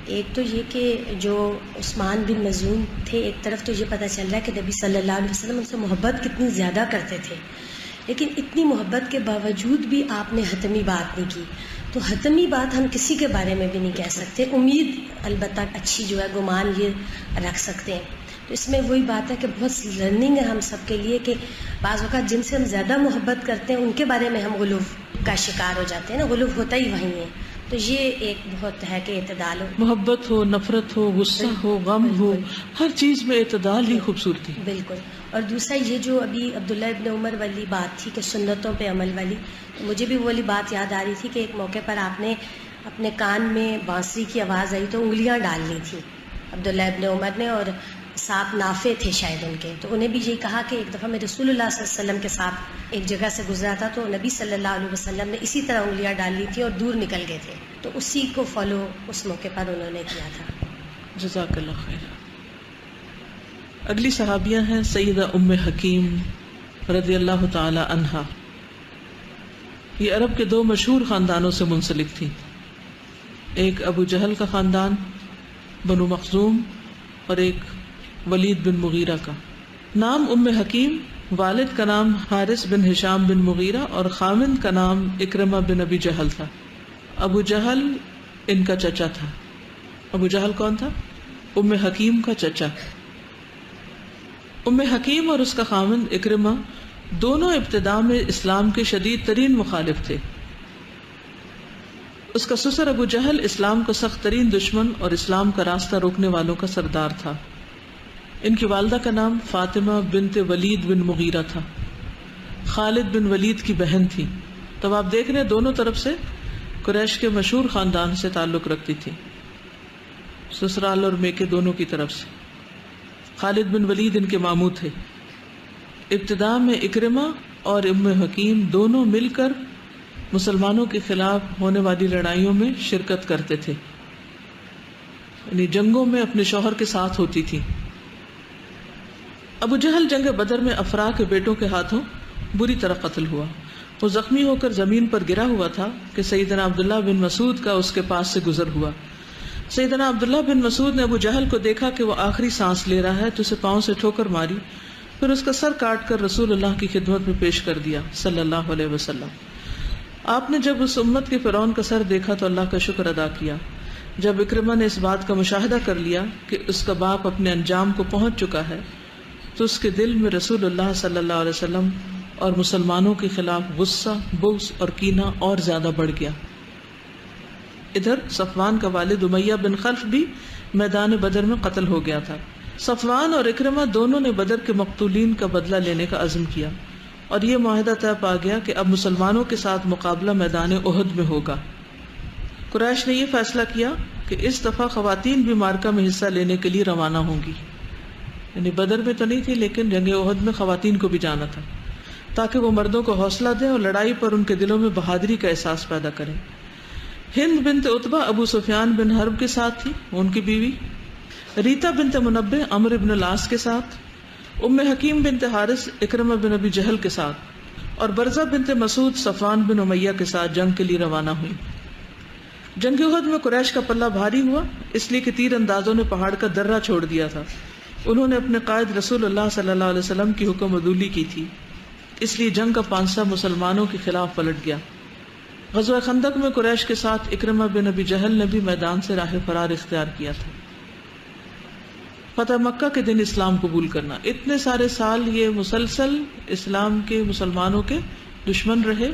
ایک تو یہ کہ جو عثمان بن مخزوم تھے، ایک طرف تو یہ پتہ چل رہا ہے کہ نبی صلی اللہ علیہ وسلم ان سے محبت کتنی زیادہ کرتے تھے، لیکن اتنی محبت کے باوجود بھی آپ نے حتمی بات نہیں کی۔ تو حتمی بات ہم کسی کے بارے میں بھی نہیں کہہ سکتے، امید البتہ اچھی جو ہے گمان یہ رکھ سکتے ہیں۔ تو اس میں وہی بات ہے کہ بہت لرننگ ہے ہم سب کے لیے کہ بعض اوقات جن سے ہم زیادہ محبت کرتے ہیں ان کے بارے میں ہم غلو کا شکار ہو جاتے ہیں نا، غلو ہوتا ہی وہیں ہے. تو یہ ایک بہت ہے کہ اعتدال ہو.
محبت ہو، نفرت ہو، غصہ ہو، غم ہو، ہر چیز میں اعتدال ہی خوبصورتی.
بالکل. اور دوسرا یہ جو ابھی عبداللہ ابن عمر والی بات تھی کہ سنتوں پہ عمل والی، تو مجھے بھی وہ والی بات یاد آ رہی تھی کہ ایک موقع پر آپ نے اپنے کان میں بانسری کی آواز آئی تو انگلیاں ڈال لی تھیں عبداللہ ابن عمر نے، اور ساتھ نافع تھے شاید ان کے. تو انہیں بھی یہی کہا کہ ایک دفعہ میں رسول اللہ صلی اللہ علیہ وسلم کے ساتھ ایک جگہ سے گزرا تھا تو نبی صلی اللہ علیہ وسلم نے اسی طرح انگلیاں ڈال لی تھیں اور دور نکل گئے تھے. تو اسی کو فالو اس موقع پر انہوں نے کیا تھا.
جزاک اللہ خیر. اگلی صحابیہ ہیں سیدہ ام حکیم رضی اللہ تعالی عنہا. یہ عرب کے دو مشہور خاندانوں سے منسلک تھی. ایک ابو جہل کا خاندان بنو مخزوم اور ایک ولید بن مغیرہ کا. نام ام حکیم، والد کا نام حارث بن ہشام بن مغیرہ اور خامند کا نام اکرمہ بن ابی جہل تھا. ابو جہل ان کا چچا تھا. ابو جہل کون تھا؟ ام حکیم کا چچا. ام حکیم اور اس کا خامند اکرمہ دونوں ابتداء میں اسلام کے شدید ترین مخالف تھے. اس کا سسر ابو جہل اسلام کا سخت ترین دشمن اور اسلام کا راستہ روکنے والوں کا سردار تھا. ان کی والدہ کا نام فاطمہ بنت ولید بن مغیرہ تھا. خالد بن ولید کی بہن تھی. تب آپ دیکھ رہے ہیں دونوں طرف سے قریش کے مشہور خاندان سے تعلق رکھتی تھی، سسرال اور میکے دونوں کی طرف سے. خالد بن ولید ان کے ماموں تھے. ابتداء میں اکرمہ اور ام حکیم دونوں مل کر مسلمانوں کے خلاف ہونے والی لڑائیوں میں شرکت کرتے تھے، یعنی جنگوں میں اپنے شوہر کے ساتھ ہوتی تھی. ابو جہل جنگ بدر میں افرا کے بیٹوں کے ہاتھوں بری طرح قتل ہوا. وہ زخمی ہو کر زمین پر گرا ہوا تھا کہ سیدنا عبداللہ بن مسعود کا اس کے پاس سے گزر ہوا. سیدنا عبداللہ بن مسعود نے ابو جہل کو دیکھا کہ وہ آخری سانس لے رہا ہے تو اسے پاؤں سے ٹھوکر ماری، پھر اس کا سر کاٹ کر رسول اللہ کی خدمت میں پیش کر دیا صلی اللہ علیہ وسلم. آپ نے جب اس امت کے فرعون کا سر دیکھا تو اللہ کا شکر ادا کیا. جب اکرمہ نے اس بات کا مشاہدہ کر لیا کہ اس کا باپ اپنے انجام کو پہنچ چکا ہے تو اس کے دل میں رسول اللہ صلی اللہ علیہ وسلم اور مسلمانوں کے خلاف غصہ، بغض اور کینہ اور زیادہ بڑھ گیا. ادھر صفوان کا والد امیہ بن خلف بھی میدان بدر میں قتل ہو گیا تھا. صفوان اور اکرمہ دونوں نے بدر کے مقتولین کا بدلہ لینے کا عزم کیا اور یہ معاہدہ طے پا گیا کہ اب مسلمانوں کے ساتھ مقابلہ میدان احد میں ہوگا. قریش نے یہ فیصلہ کیا کہ اس دفعہ خواتین بھی معرکہ میں حصہ لینے کے لیے روانہ ہوں گی، یعنی بدر میں تو نہیں تھی لیکن جنگ احد میں خواتین کو بھی جانا تھا تاکہ وہ مردوں کو حوصلہ دیں اور لڑائی پر ان کے دلوں میں بہادری کا احساس پیدا کریں. ہند بنت عتبہ ابو سفیان بن حرب کے ساتھ تھی، ان کی بیوی. ریتا بنت منبع عمرو بن العاص کے ساتھ. ام حکیم بنت حارث اکرمہ بن ابی جہل کے ساتھ، اور برزہ بنت مسعود صفوان بن امیہ کے ساتھ جنگ کے لیے روانہ ہوئی. جنگ احد میں قریش کا پلہ بھاری ہوا اس لیے کہ تیر اندازوں نے پہاڑ کا درہ چھوڑ دیا تھا. انہوں نے اپنے قائد رسول اللہ صلی اللہ علیہ وسلم کی حکم عدولی کی تھی، اس لیے جنگ کا پانسہ مسلمانوں کے خلاف پلٹ گیا. غزوہ خندق میں قریش کے ساتھ اکرمہ بن ابی جہل نے بھی میدان سے راہ فرار اختیار کیا تھا. فتح مکہ کے دن اسلام قبول کرنا. اتنے سارے سال یہ مسلسل اسلام کے مسلمانوں کے دشمن رہے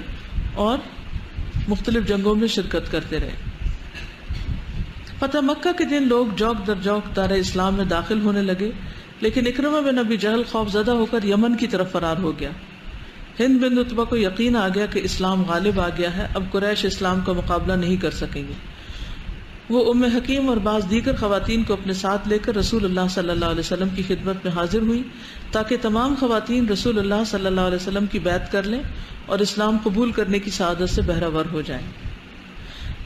اور مختلف جنگوں میں شرکت کرتے رہے. فتح مکہ کے دن لوگ جوک در جوک دار اسلام میں داخل ہونے لگے، لیکن اکرمہ بن ابی جہل خوف زدہ ہو کر یمن کی طرف فرار ہو گیا. ہند بن عتبہ کو یقین آ گیا کہ اسلام غالب آ گیا ہے، اب قریش اسلام کا مقابلہ نہیں کر سکیں گے. وہ ام حکیم اور بعض دیگر خواتین کو اپنے ساتھ لے کر رسول اللہ صلی اللہ علیہ وسلم کی خدمت میں حاضر ہوئی تاکہ تمام خواتین رسول اللہ صلی اللہ علیہ وسلم کی بیعت کر لیں اور اسلام قبول کرنے کی سعادت سے بہرہ ہو جائیں.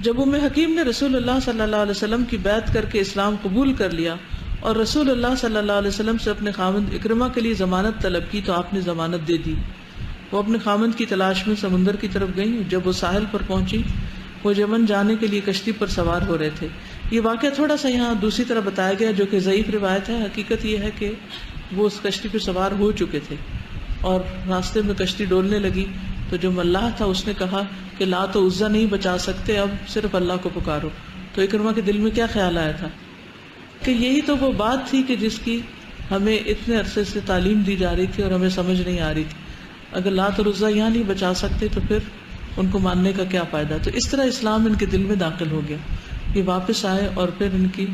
جب ام حکیم نے رسول اللہ صلی اللہ علیہ وسلم کی بیعت کر کے اسلام قبول کر لیا اور رسول اللہ صلی اللہ علیہ وسلم سے اپنے خامند اکرمہ کے لیے ضمانت طلب کی تو آپ نے ضمانت دے دی. وہ اپنے خامند کی تلاش میں سمندر کی طرف گئیں. جب وہ ساحل پر پہنچی وہ یمن جانے کے لیے کشتی پر سوار ہو رہے تھے. یہ واقعہ تھوڑا سا یہاں دوسری طرح بتایا گیا جو کہ ضعیف روایت ہے. حقیقت یہ ہے کہ وہ اس کشتی پہ سوار ہو چکے تھے اور راستے میں کشتی ڈولنے لگی تو جو ملاح تھا اس نے کہا کہ لات و عزا نہیں بچا سکتے، اب صرف اللہ کو پکارو. تو اکرمہ کے دل میں کیا خیال آیا تھا کہ یہی تو وہ بات تھی کہ جس کی ہمیں اتنے عرصے سے تعلیم دی جا رہی تھی اور ہمیں سمجھ نہیں آ رہی تھی. اگر لات اور عزیٰ یہاں نہیں بچا سکتے تو پھر ان کو ماننے کا کیا فائدہ. تو اس طرح اسلام ان کے دل میں داخل ہو گیا. یہ واپس آئے اور پھر ان کی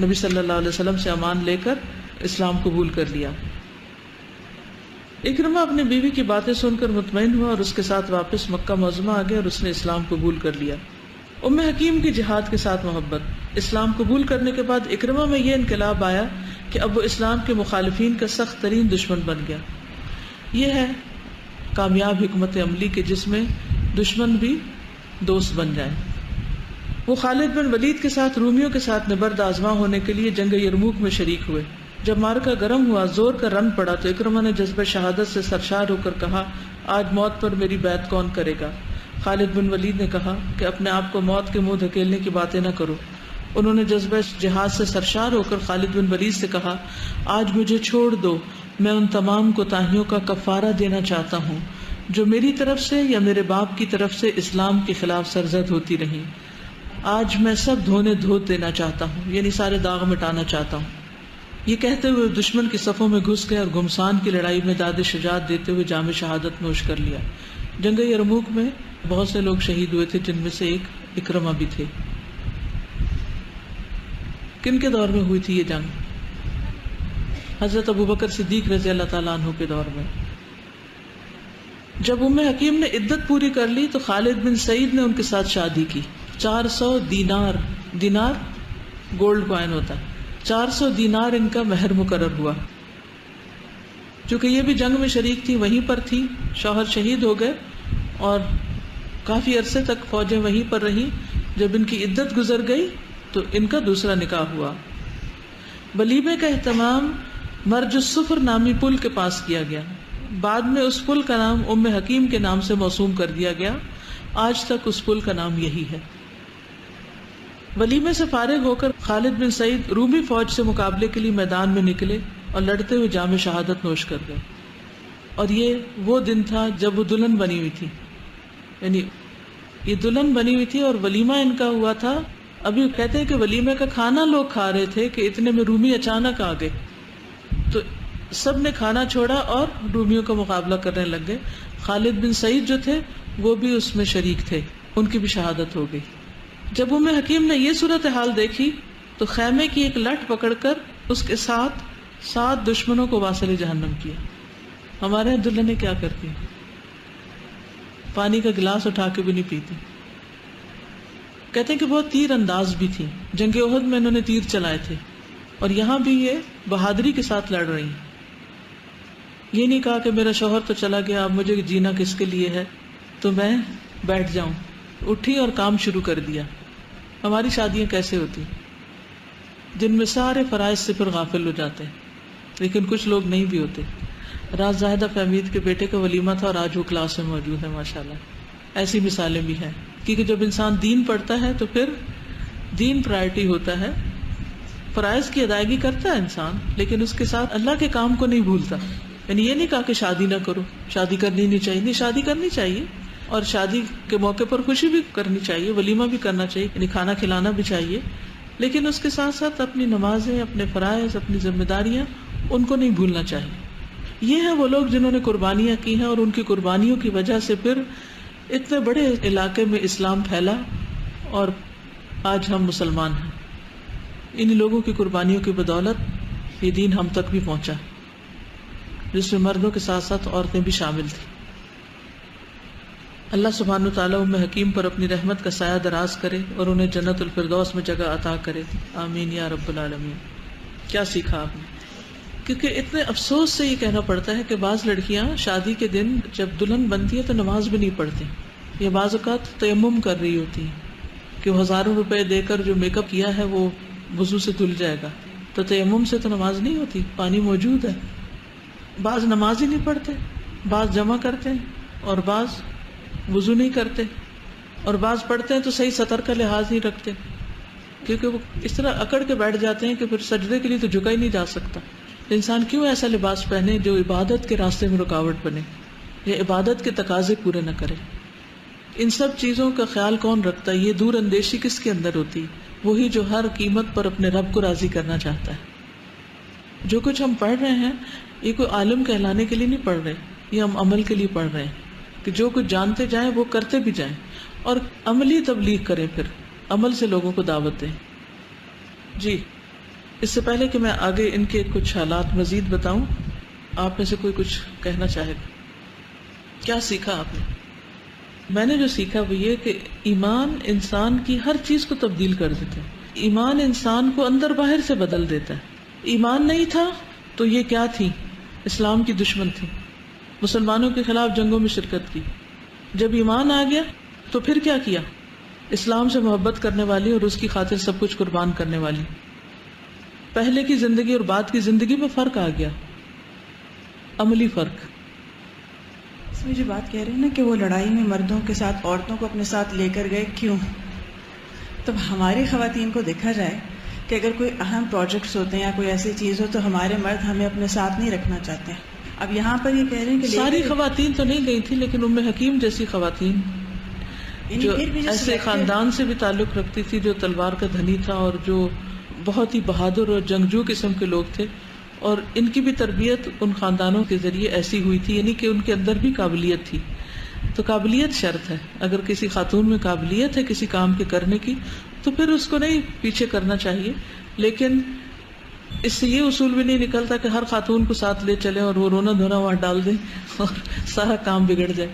نبی صلی اللہ علیہ وسلم سے امان لے کر اسلام قبول کر لیا. اکرمہ اپنی بیوی کی باتیں سن کر مطمئن ہوا اور اس کے ساتھ واپس مکہ معظمہ آ گیا اور اس نے اسلام قبول کر لیا. ام حکیم کی جہاد کے ساتھ محبت. اسلام قبول کرنے کے بعد اکرمہ میں یہ انقلاب آیا کہ اب وہ اسلام کے مخالفین کا سخت ترین دشمن بن گیا. یہ ہے کامیاب حکمت عملی کے جس میں دشمن بھی دوست بن جائیں. وہ خالد بن ولید کے ساتھ رومیوں کے ساتھ نبرد آزما ہونے کے لیے جنگ یرموک میں شریک ہوئے. جب مارکا گرم ہوا، زور کا رن پڑا تو اکرمہ نے جذبہ شہادت سے سرشار ہو کر کہا، آج موت پر میری بیعت کون کرے گا؟ خالد بن ولید نے کہا کہ اپنے آپ کو موت کے منہ دھکیلنے کی باتیں نہ کرو. انہوں نے جذبہ جہاد سے سرشار ہو کر خالد بن ولید سے کہا، آج مجھے چھوڑ دو، میں ان تمام کوتاہیوں کا کفارہ دینا چاہتا ہوں جو میری طرف سے یا میرے باپ کی طرف سے اسلام کے خلاف سرزد ہوتی رہیں. آج میں سب دھونے دھو دینا چاہتا ہوں، یعنی سارے داغ مٹانا چاہتا ہوں. یہ کہتے ہوئے دشمن کی صفوں میں گھس گئے اور گھمسان کی لڑائی میں داد شجاعت دیتے ہوئے جام شہادت نوش کر لیا. جنگ یرموک میں بہت سے لوگ شہید ہوئے تھے، جن میں سے ایک اکرمہ بھی تھے. کن کے دور میں ہوئی تھی یہ جنگ؟ حضرت ابوبکر صدیق رضی اللہ تعالیٰ عنہ کے دور میں. جب ام حکیم نے عدت پوری کر لی تو خالد بن سعید نے ان کے ساتھ شادی کی. 400 دینار گولڈ کوائن ہوتا ہے، 400 دینار ان کا مہر مقرر ہوا. چونکہ یہ بھی جنگ میں شریک تھی، وہیں پر تھی، شوہر شہید ہو گئے اور کافی عرصے تک فوجیں وہیں پر رہیں. جب ان کی عدت گزر گئی تو ان کا دوسرا نکاح ہوا. ولیمے کا اہتمام مرج الصفر نامی پل کے پاس کیا گیا. بعد میں اس پل کا نام ام حکیم کے نام سے موسوم کر دیا گیا. آج تک اس پل کا نام یہی ہے. ولیمے سے فارغ ہو کر خالد بن سعید رومی فوج سے مقابلے کے لیے میدان میں نکلے اور لڑتے ہوئے جام شہادت نوش کر گئے. اور یہ وہ دن تھا جب وہ دلہن بنی ہوئی تھی، یعنی یہ دلہن بنی ہوئی تھی اور ولیمہ ان کا ہوا تھا. ابھی کہتے ہیں کہ ولیمے کا کھانا لوگ کھا رہے تھے کہ اتنے میں رومی اچانک آ گئے تو سب نے کھانا چھوڑا اور رومیوں کا مقابلہ کرنے لگ گئے. خالد بن سعید جو تھے وہ بھی اس میں شریک تھے، ان کی بھی شہادت ہو گئی. جب ام حکیم نے یہ صورتحال دیکھی تو خیمے کی ایک لٹ پکڑ کر اس کے ساتھ 7 دشمنوں کو واصل جہنم کیا. ہمارے یہاں دلہنیں کیا کرتی ہیں؟ پانی کا گلاس اٹھا کے بھی نہیں پیتی. کہتے ہیں کہ بہت تیر انداز بھی تھی. جنگ احد میں انہوں نے تیر چلائے تھے اور یہاں بھی یہ بہادری کے ساتھ لڑ رہی ہیں. یہ نہیں کہا کہ میرا شوہر تو چلا گیا، اب مجھے جینا کس کے لیے ہے تو میں بیٹھ جاؤں. اٹھی اور کام شروع کر دیا. ہماری شادیاں کیسے ہوتی جن میں سارے فرائض سے پھر غافل ہو جاتے ہیں، لیکن کچھ لوگ نہیں بھی ہوتے. راز زاہدہ فہمید کے بیٹے کا ولیمہ تھا اور آج وہ کلاس میں موجود ہے ماشاءاللہ. ایسی مثالیں بھی ہیں، کیونکہ جب انسان دین پڑھتا ہے تو پھر دین پرائرٹی ہوتا ہے. فرائض کی ادائیگی کرتا ہے انسان، لیکن اس کے ساتھ اللہ کے کام کو نہیں بھولتا. یعنی یہ نہیں کہا کہ شادی نہ کرو، شادی کرنی نہیں چاہیے. نہیں، شادی کرنی چاہیے اور شادی کے موقع پر خوشی بھی کرنی چاہیے، ولیمہ بھی کرنا چاہیے، یعنی کھانا کھلانا بھی چاہیے، لیکن اس کے ساتھ ساتھ اپنی نمازیں، اپنے فرائض، اپنی ذمہ داریاں ان کو نہیں بھولنا چاہیے. یہ ہیں وہ لوگ جنہوں نے قربانیاں کی ہیں اور ان کی قربانیوں کی وجہ سے پھر اتنے بڑے علاقے میں اسلام پھیلا اور آج ہم مسلمان ہیں. ان لوگوں کی قربانیوں کی بدولت یہ دین ہم تک بھی پہنچا، جس میں مردوں کے ساتھ ساتھ عورتیں بھی شامل تھیں. اللہ سبحانہ وتعالیٰ ام حکیم پر اپنی رحمت کا سایہ دراز کرے اور انہیں جنت الفردوس میں جگہ عطا کرے. آمین یا رب العالمین. کیا سیکھا آپ نے؟ کیونکہ اتنے افسوس سے یہ کہنا پڑتا ہے کہ بعض لڑکیاں شادی کے دن جب دلہن بنتی ہے تو نماز بھی نہیں پڑھتی، یا بعض اوقات تیمم کر رہی ہوتی ہیں کہ وہ 1000 روپے دے کر جو میک اپ کیا ہے وہ وضو سے دھل جائے گا. تو تیمم سے تو نماز نہیں ہوتی، پانی موجود ہے. بعض نماز ہی نہیں پڑھتے، بعض جمع کرتے ہیں اور بعض وضو نہیں کرتے، اور بعض پڑھتے ہیں تو صحیح سطر کا لحاظ نہیں رکھتے، کیونکہ وہ اس طرح اکڑ کے بیٹھ جاتے ہیں کہ پھر سجدے کے لیے تو جھکا ہی نہیں جا سکتا. انسان کیوں ایسا لباس پہنے جو عبادت کے راستے میں رکاوٹ بنے یا عبادت کے تقاضے پورے نہ کرے؟ ان سب چیزوں کا خیال کون رکھتا ہے؟ یہ دور اندیشی کس کے اندر ہوتی؟ وہی جو ہر قیمت پر اپنے رب کو راضی کرنا چاہتا ہے. جو کچھ ہم پڑھ رہے ہیں یہ کوئی عالم کہلانے کے لیے نہیں پڑھ رہے، یہ ہم عمل کے لیے پڑھ رہے ہیں کہ جو کچھ جانتے جائیں وہ کرتے بھی جائیں، اور عملی تبلیغ کریں، پھر عمل سے لوگوں کو دعوت دیں. جی اس سے پہلے کہ میں آگے ان کے کچھ حالات مزید بتاؤں، آپ میں سے کوئی کچھ کہنا چاہے گا؟ کیا سیکھا آپ نے؟ میں نے جو سیکھا وہ یہ کہ ایمان انسان کی ہر چیز کو تبدیل کر دیتا ہے. ایمان انسان کو اندر باہر سے بدل دیتا ہے. ایمان نہیں تھا تو یہ کیا تھی؟ اسلام کی دشمن تھی، مسلمانوں کے خلاف جنگوں میں شرکت کی. جب ایمان آ گیا تو پھر کیا کیا؟ اسلام سے محبت کرنے والی اور اس کی خاطر سب کچھ قربان کرنے والی. پہلے کی زندگی اور بعد کی زندگی میں فرق آ گیا، عملی فرق.
اس میں جو بات کہہ رہے ہیں نا کہ وہ لڑائی میں مردوں کے ساتھ عورتوں کو اپنے ساتھ لے کر گئے، کیوں؟ تب ہماری خواتین کو دیکھا جائے کہ اگر کوئی اہم پروجیکٹس ہوتے ہیں یا کوئی ایسی چیز ہو تو ہمارے مرد ہمیں اپنے ساتھ نہیں رکھنا چاہتے ہیں. اب یہاں پر یہ کہہ رہے ہیں کہ
ساری خواتین تو نہیں گئی تھی، لیکن ام حکیم جیسی خواتین جو ایسے خاندان سے بھی تعلق رکھتی تھی جو تلوار کا دھنی تھا اور جو بہت ہی بہادر اور جنگجو قسم کے لوگ تھے، اور ان کی بھی تربیت ان خاندانوں کے ذریعے ایسی ہوئی تھی، یعنی کہ ان کے اندر بھی قابلیت تھی. تو قابلیت شرط ہے. اگر کسی خاتون میں قابلیت ہے کسی کام کے کرنے کی تو پھر اس کو نہیں پیچھے کرنا چاہیے. لیکن اس سے یہ اصول بھی نہیں نکلتا کہ ہر خاتون کو ساتھ لے چلیں اور وہ رونا دھونا وہاں ڈال دیں اور سارا کام بگڑ جائے،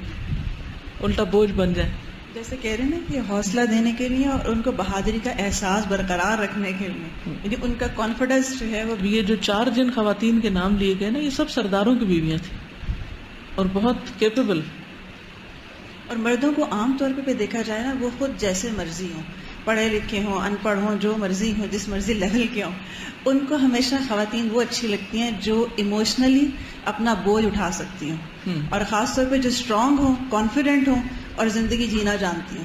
الٹا بوجھ بن جائے.
جیسے کہہ رہے ہیں نا کہ حوصلہ دینے کے لیے اور ان کو بہادری کا احساس برقرار رکھنے کے لیے، یعنی ان کا کانفیڈنس جو ہے وہ.
یہ جو 4 جن خواتین کے نام لیے گئے نا، یہ سب سرداروں کی بیویاں تھیں اور بہت کیپیبل.
اور مردوں کو عام طور پہ دیکھا جائے نا، وہ خود جیسے مرضی ہوں، پڑھے لکھے ہوں، ان پڑھ ہوں، جو مرضی ہوں، جس مرضی لیول کے ہوں، ان کو ہمیشہ خواتین وہ اچھی لگتی ہیں جو ایموشنلی اپنا بوجھ اٹھا سکتی ہوں، اور خاص طور پہ جو اسٹرانگ ہوں، کانفیڈنٹ ہوں اور زندگی جینا جانتی ہیں.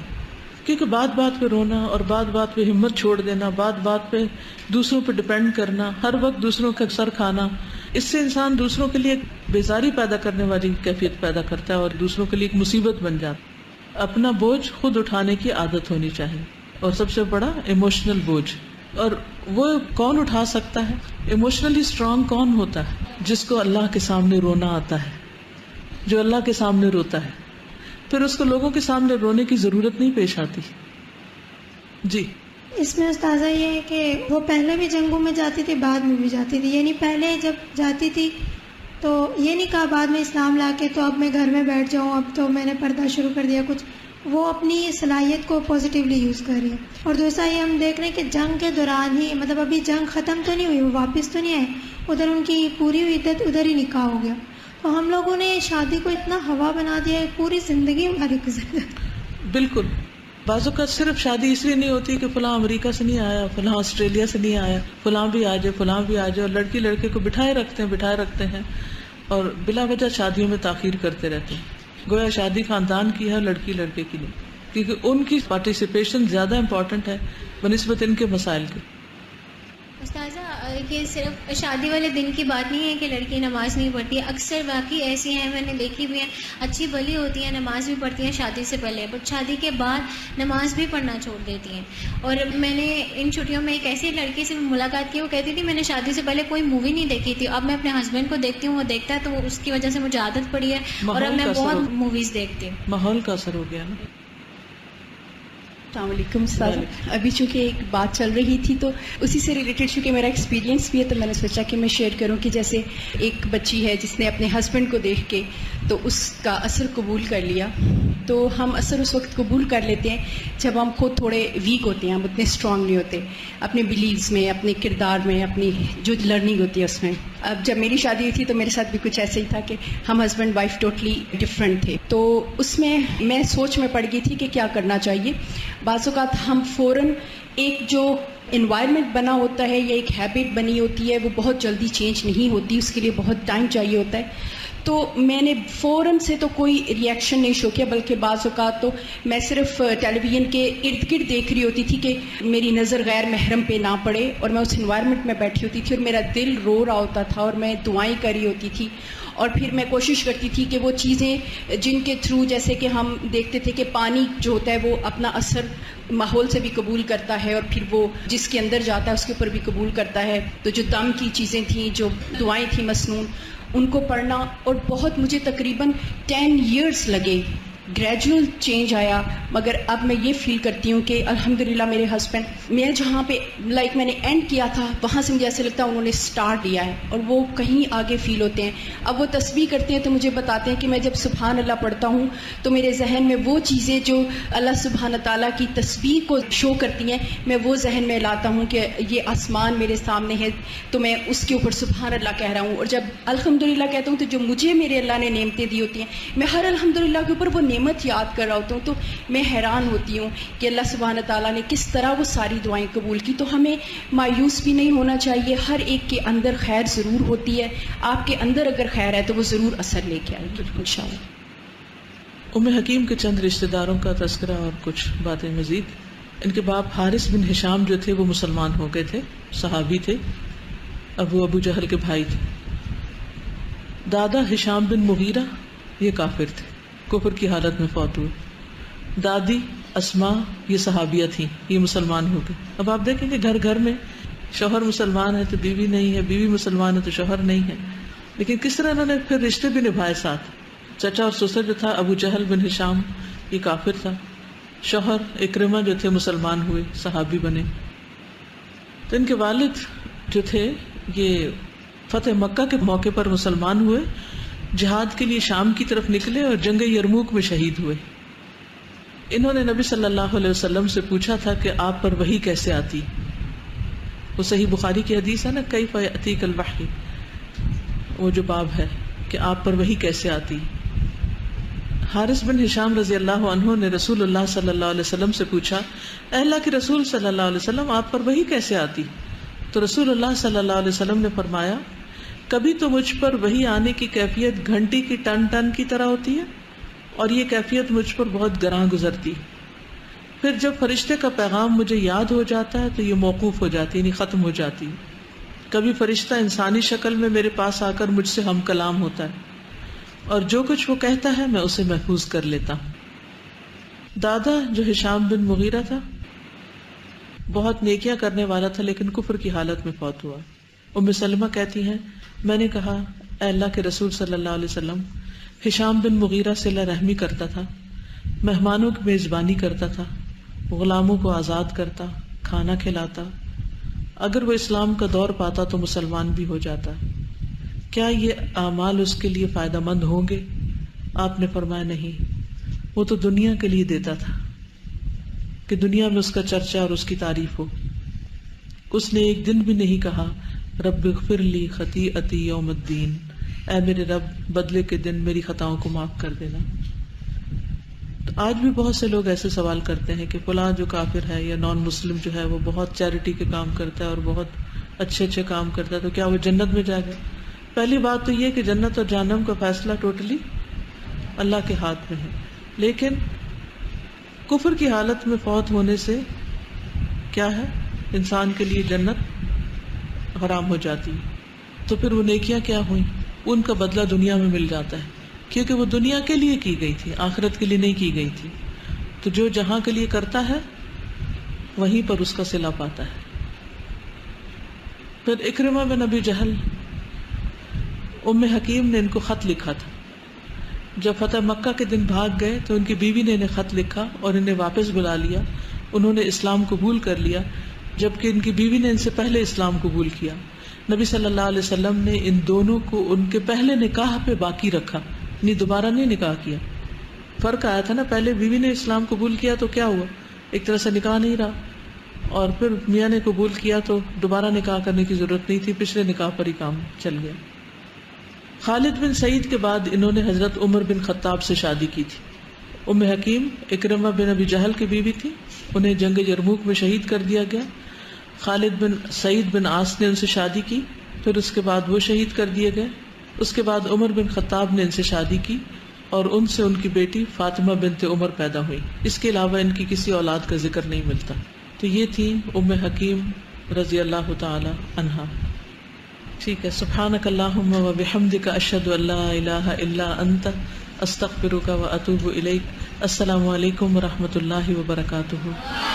کیونکہ بات بات پہ رونا اور بات بات پہ ہمت چھوڑ دینا، بات بات پہ دوسروں پہ ڈپینڈ کرنا، ہر وقت دوسروں کا سر کھانا، اس سے انسان دوسروں کے لیے ایک بیزاری پیدا کرنے والی کیفیت پیدا کرتا ہے اور دوسروں کے لیے ایک مصیبت بن جاتا. اپنا بوجھ خود اٹھانے کی عادت ہونی چاہیے، اور سب سے بڑا ایموشنل بوجھ. اور وہ کون اٹھا سکتا ہے؟ ایموشنلی اسٹرانگ کون ہوتا ہے؟ جس کو اللہ کے سامنے رونا آتا ہے، جو اللہ کے سامنے روتا ہے، پھر اس کو لوگوں کے سامنے رونے کی ضرورت نہیں پیش آتی. جی
اس میں استاذہ یہ ہے کہ وہ پہلے بھی جنگوں میں جاتی تھی، بعد میں بھی جاتی تھی. یعنی پہلے جب جاتی تھی تو یہ نہیں کہا بعد میں اسلام لا کے تو اب میں گھر میں بیٹھ جاؤں، اب تو میں نے پردہ شروع کر دیا کچھ. وہ اپنی صلاحیت کو پازیٹیولی یوز کر رہی ہے. اور دوسرا یہ ہم دیکھ رہے ہیں کہ جنگ کے دوران ہی، مطلب ابھی جنگ ختم تو نہیں ہوئی، وہ واپس تو نہیں آئے، ادھر ان کی پوری ہوئی عدت، ادھر ہی نکاح ہو گیا. تو ہم لوگوں نے شادی کو اتنا ہوا بنا دیا ہے، پوری زندگی ہماری گزر گئی.
بالکل. بعض اوقات صرف شادی اس لیے نہیں ہوتی کہ فلاں امریکہ سے نہیں آیا، فلاں آسٹریلیا سے نہیں آیا، فلاں بھی آ جائے، فلاں بھی آ جائے، اور لڑکی لڑکے کو بٹھائے رکھتے ہیں اور بلا وجہ شادیوں میں تاخیر کرتے رہتے ہیں. گویا شادی خاندان کی ہے، لڑکی لڑکے کی نہیں، کیونکہ ان کی پارٹیسپیشن زیادہ امپورٹنٹ ہے بنسبت ان کے مسائل کے.
استاذہ یہ صرف شادی والے دن کی بات نہیں ہے کہ لڑکی نماز نہیں پڑھتی ہے، اکثر باقی ایسی ہیں، میں نے دیکھی بھی ہیں، اچھی بھلی ہوتی ہیں، نماز بھی پڑھتی ہیں شادی سے پہلے، بٹ شادی کے بعد نماز بھی پڑھنا چھوڑ دیتی ہیں. اور میں نے ان چھٹیوں میں ایک ایسی لڑکی سے ملاقات کی، وہ کہتی تھی میں نے شادی سے پہلے کوئی مووی نہیں دیکھی تھی، اب میں اپنے ہسبینڈ کو دیکھتی ہوں، وہ دیکھتا ہے تو اس کی وجہ سے مجھے عادت پڑی ہے اور اب میں بہت موویز دیکھتی ہوں.
ماحول کا اثر ہو گیا نا.
السلام علیکم استاد. ابھی چونکہ ایک بات چل رہی تھی تو اسی سے ریلیٹڈ چونکہ میرا ایکسپیرینس بھی ہے تو میں نے سوچا کہ میں شیئر کروں کہ جیسے ایک بچی ہے جس نے اپنے ہسبینڈ کو دیکھ کے تو اس کا اثر قبول کر لیا. تو ہم اثر اس وقت قبول کر لیتے ہیں جب ہم خود تھوڑے ویک ہوتے ہیں، ہم اتنے اسٹرانگ نہیں ہوتے اپنے بلیوز میں، اپنے کردار میں، اپنی جو لرننگ ہوتی ہے اس میں. اب جب میری شادی ہوئی تھی تو میرے ساتھ بھی کچھ ایسا ہی تھا کہ ہم ہسبینڈ وائف ٹوٹلی ڈفرینٹ تھے. تو اس میں سوچ میں پڑ گئی تھی کہ کیا کرنا چاہیے. بعض اوقات ہم فوراً ایک جو انوائرمنٹ بنا ہوتا ہے یا ایک ہیبٹ بنی ہوتی ہے وہ بہت جلدی چینج نہیں ہوتی، اس کے لیے بہت ٹائم چاہیے ہوتا ہے. تو میں نے فوراً سے تو کوئی ریئیکشن نہیں شو کیا، بلکہ بعض اوقات تو میں صرف ٹیلی ویژن کے ارد گرد دیکھ رہی ہوتی تھی کہ میری نظر غیر محرم پہ نہ پڑے، اور میں اس انوائرمنٹ میں بیٹھی ہوتی تھی اور میرا دل رو رہا ہوتا تھا اور میں دعائیں کر رہی ہوتی تھی. اور پھر میں کوشش کرتی تھی کہ وہ چیزیں جن کے تھرو، جیسے کہ ہم دیکھتے تھے کہ پانی جو ہوتا ہے وہ اپنا اثر ماحول سے بھی قبول کرتا ہے، اور پھر وہ جس کے اندر جاتا ہے اس کے اوپر بھی قبول کرتا ہے. تو جو دم کی چیزیں تھیں، جو دعائیں تھیں مسنون، ان کو پڑھنا، اور بہت مجھے تقریباً 10 ایئرس لگے، گریجول چینج آیا. مگر اب میں یہ فیل کرتی ہوں کہ الحمدللہ میرے ہسبینڈ، میں جہاں پہ میں نے اینڈ کیا تھا وہاں سے مجھے ایسے لگتا ہے انہوں نے سٹارٹ لیا ہے، اور وہ کہیں آگے فیل ہوتے ہیں. اب وہ تسبیح کرتے ہیں تو مجھے بتاتے ہیں کہ میں جب سبحان اللہ پڑھتا ہوں تو میرے ذہن میں وہ چیزیں جو اللہ سبحانہ تعالیٰ کی تسبیح کو شو کرتی ہیں، میں وہ ذہن میں لاتا ہوں کہ یہ آسمان میرے سامنے ہے تو میں اس کے اوپر سبحان اللہ کہہ رہا ہوں. اور جب الحمدللہ کہتا ہوں تو جو مجھے میرے اللہ نے نعمتیں دی ہوتی ہیں، میں ہر الحمدللہ کے اوپر وہ نعمت یاد کر رہا ہوتا ہوں. تو میں حیران ہوتی ہوں کہ اللہ سبحانہ تعالیٰ نے کس طرح وہ ساری دعائیں قبول کی. تو ہمیں مایوس بھی نہیں ہونا چاہیے، ہر ایک کے اندر خیر ضرور ہوتی ہے. آپ کے اندر اگر خیر ہے تو وہ ضرور اثر لے کے آئے گی انشاءاللہ.
ام حکیم کے چند رشتہ داروں کا تذکرہ اور کچھ باتیں مزید. ان کے باپ حارث بن ہشام جو تھے وہ مسلمان ہو گئے تھے، صحابی تھے، ابو جہل کے بھائی تھے. دادا ہشام بن مغیرہ یہ کافر تھے، کفر کی حالت میں فوت ہوئے. دادی اسماء یہ صحابیہ تھیں، یہ مسلمان ہو گئے. اب آپ دیکھیں کہ گھر گھر میں شوہر مسلمان ہے تو بیوی نہیں ہے، بیوی مسلمان ہے تو شوہر نہیں ہے، لیکن کس طرح انہوں نے پھر رشتے بھی نبھائے ساتھ. چچا اور سسر جو تھا ابو جہل بن ہشام یہ کافر تھا، شوہر اکرمہ جو تھے مسلمان ہوئے، صحابی بنے. تو ان کے والد جو تھے یہ فتح مکہ کے موقع پر مسلمان ہوئے، جہاد کے لیے شام کی طرف نکلے اور جنگ یرموک میں شہید ہوئے. انہوں نے نبی صلی اللہ علیہ وسلم سے پوچھا تھا کہ آپ پر وحی کیسے آتی. وہ صحیح بخاری کی حدیث ہے نا، کیف یأتیک الوحی، وہ جو باب ہے کہ آپ پر وحی کیسے آتی. حارث بن ہشام رضی اللہ عنہ نے رسول اللہ صلی اللہ علیہ وسلم سے پوچھا، اے اللہ کے رسول صلی اللہ علیہ وسلم آپ پر وحی کیسے آتی. تو رسول اللہ صلی اللہ علیہ وسلم نے فرمایا، کبھی تو مجھ پر وحی آنے کی کیفیت گھنٹی کی ٹن ٹن کی طرح ہوتی ہے اور یہ کیفیت مجھ پر بہت گراں گزرتی. پھر جب فرشتے کا پیغام مجھے یاد ہو جاتا ہے تو یہ موقوف ہو جاتی، یعنی ختم ہو جاتی. کبھی فرشتہ انسانی شکل میں میرے پاس آ کر مجھ سے ہم کلام ہوتا ہے اور جو کچھ وہ کہتا ہے میں اسے محفوظ کر لیتا ہوں. دادا جو ہشام بن مغیرہ تھا بہت نیکیاں کرنے والا تھا لیکن کفر کی حالت میں فوت ہوا. ام سلمہ کہتی ہیں، میں نے کہا اے اللہ کے رسول صلی اللہ علیہ وسلم، ہشام بن مغیرہ صلہ رحمی کرتا تھا، مہمانوں کی میزبانی کرتا تھا، غلاموں کو آزاد کرتا، کھانا کھلاتا، اگر وہ اسلام کا دور پاتا تو مسلمان بھی ہو جاتا. کیا یہ اعمال اس کے لیے فائدہ مند ہوں گے؟ آپ نے فرمایا نہیں، وہ تو دنیا کے لیے دیتا تھا کہ دنیا میں اس کا چرچا اور اس کی تعریف ہو. اس نے ایک دن بھی نہیں کہا رب اغفر لی خطیئتی یوم الدین، اے میرے رب بدلے کے دن میری خطاؤں کو معاف کر دینا. تو آج بھی بہت سے لوگ ایسے سوال کرتے ہیں کہ فلاں جو کافر ہے یا نان مسلم جو ہے وہ بہت چیریٹی کے کام کرتا ہے اور بہت اچھے اچھے کام کرتا ہے، تو کیا وہ جنت میں جائے گا؟ پہلی بات تو یہ کہ جنت اور جہنم کا فیصلہ ٹوٹلی اللہ کے ہاتھ میں ہے، لیکن کفر کی حالت میں فوت ہونے سے کیا ہے، انسان کے لیے جنت حرام ہو جاتی. تو پھر وہ نیکیاں کیا ہوئیں، ان کا بدلہ دنیا میں مل جاتا ہے کیونکہ وہ دنیا کے لیے کی گئی تھی، آخرت کے لیے نہیں کی گئی تھی. تو جو جہاں کے لیے کرتا ہے وہیں پر اس کا صلہ پاتا ہے. پھر اکرمہ بن ابی جہل، ام حکیم نے ان کو خط لکھا تھا. جب فتح مکہ کے دن بھاگ گئے تو ان کی بیوی نے انہیں خط لکھا اور انہیں واپس بلا لیا. انہوں نے اسلام قبول کر لیا جبکہ ان کی بیوی نے ان سے پہلے اسلام قبول کیا. نبی صلی اللہ علیہ وسلم نے ان دونوں کو ان کے پہلے نکاح پہ باقی رکھا، یعنی دوبارہ نہیں نکاح کیا. فرق آیا تھا نا، پہلے بیوی نے اسلام قبول کیا تو کیا ہوا، ایک طرح سے نکاح نہیں رہا، اور پھر میاں نے قبول کیا تو دوبارہ نکاح کرنے کی ضرورت نہیں تھی، پچھلے نکاح پر ہی کام چل گیا. خالد بن سعید کے بعد انہوں نے حضرت عمر بن خطاب سے شادی کی تھی. ام حکیم اکرمہ بن ابی جہل کی بیوی تھی، انہیں جنگ یرموک میں شہید کر دیا گیا. خالد بن سعید بن عاص نے ان سے شادی کی، پھر اس کے بعد وہ شہید کر دیے گئے. اس کے بعد عمر بن خطاب نے ان سے شادی کی اور ان سے ان کی بیٹی فاطمہ بنت عمر پیدا ہوئی. اس کے علاوہ ان کی کسی اولاد کا ذکر نہیں ملتا. تو یہ تھی ام حکیم رضی اللہ تعالی عنہا. ٹھیک ہے، سبحانک اللہم و بحمدک اشہد ان لا الہ الا انت استغفرک و اتوب الیک. السلام علیکم و رحمۃ اللہ وبرکاتہ.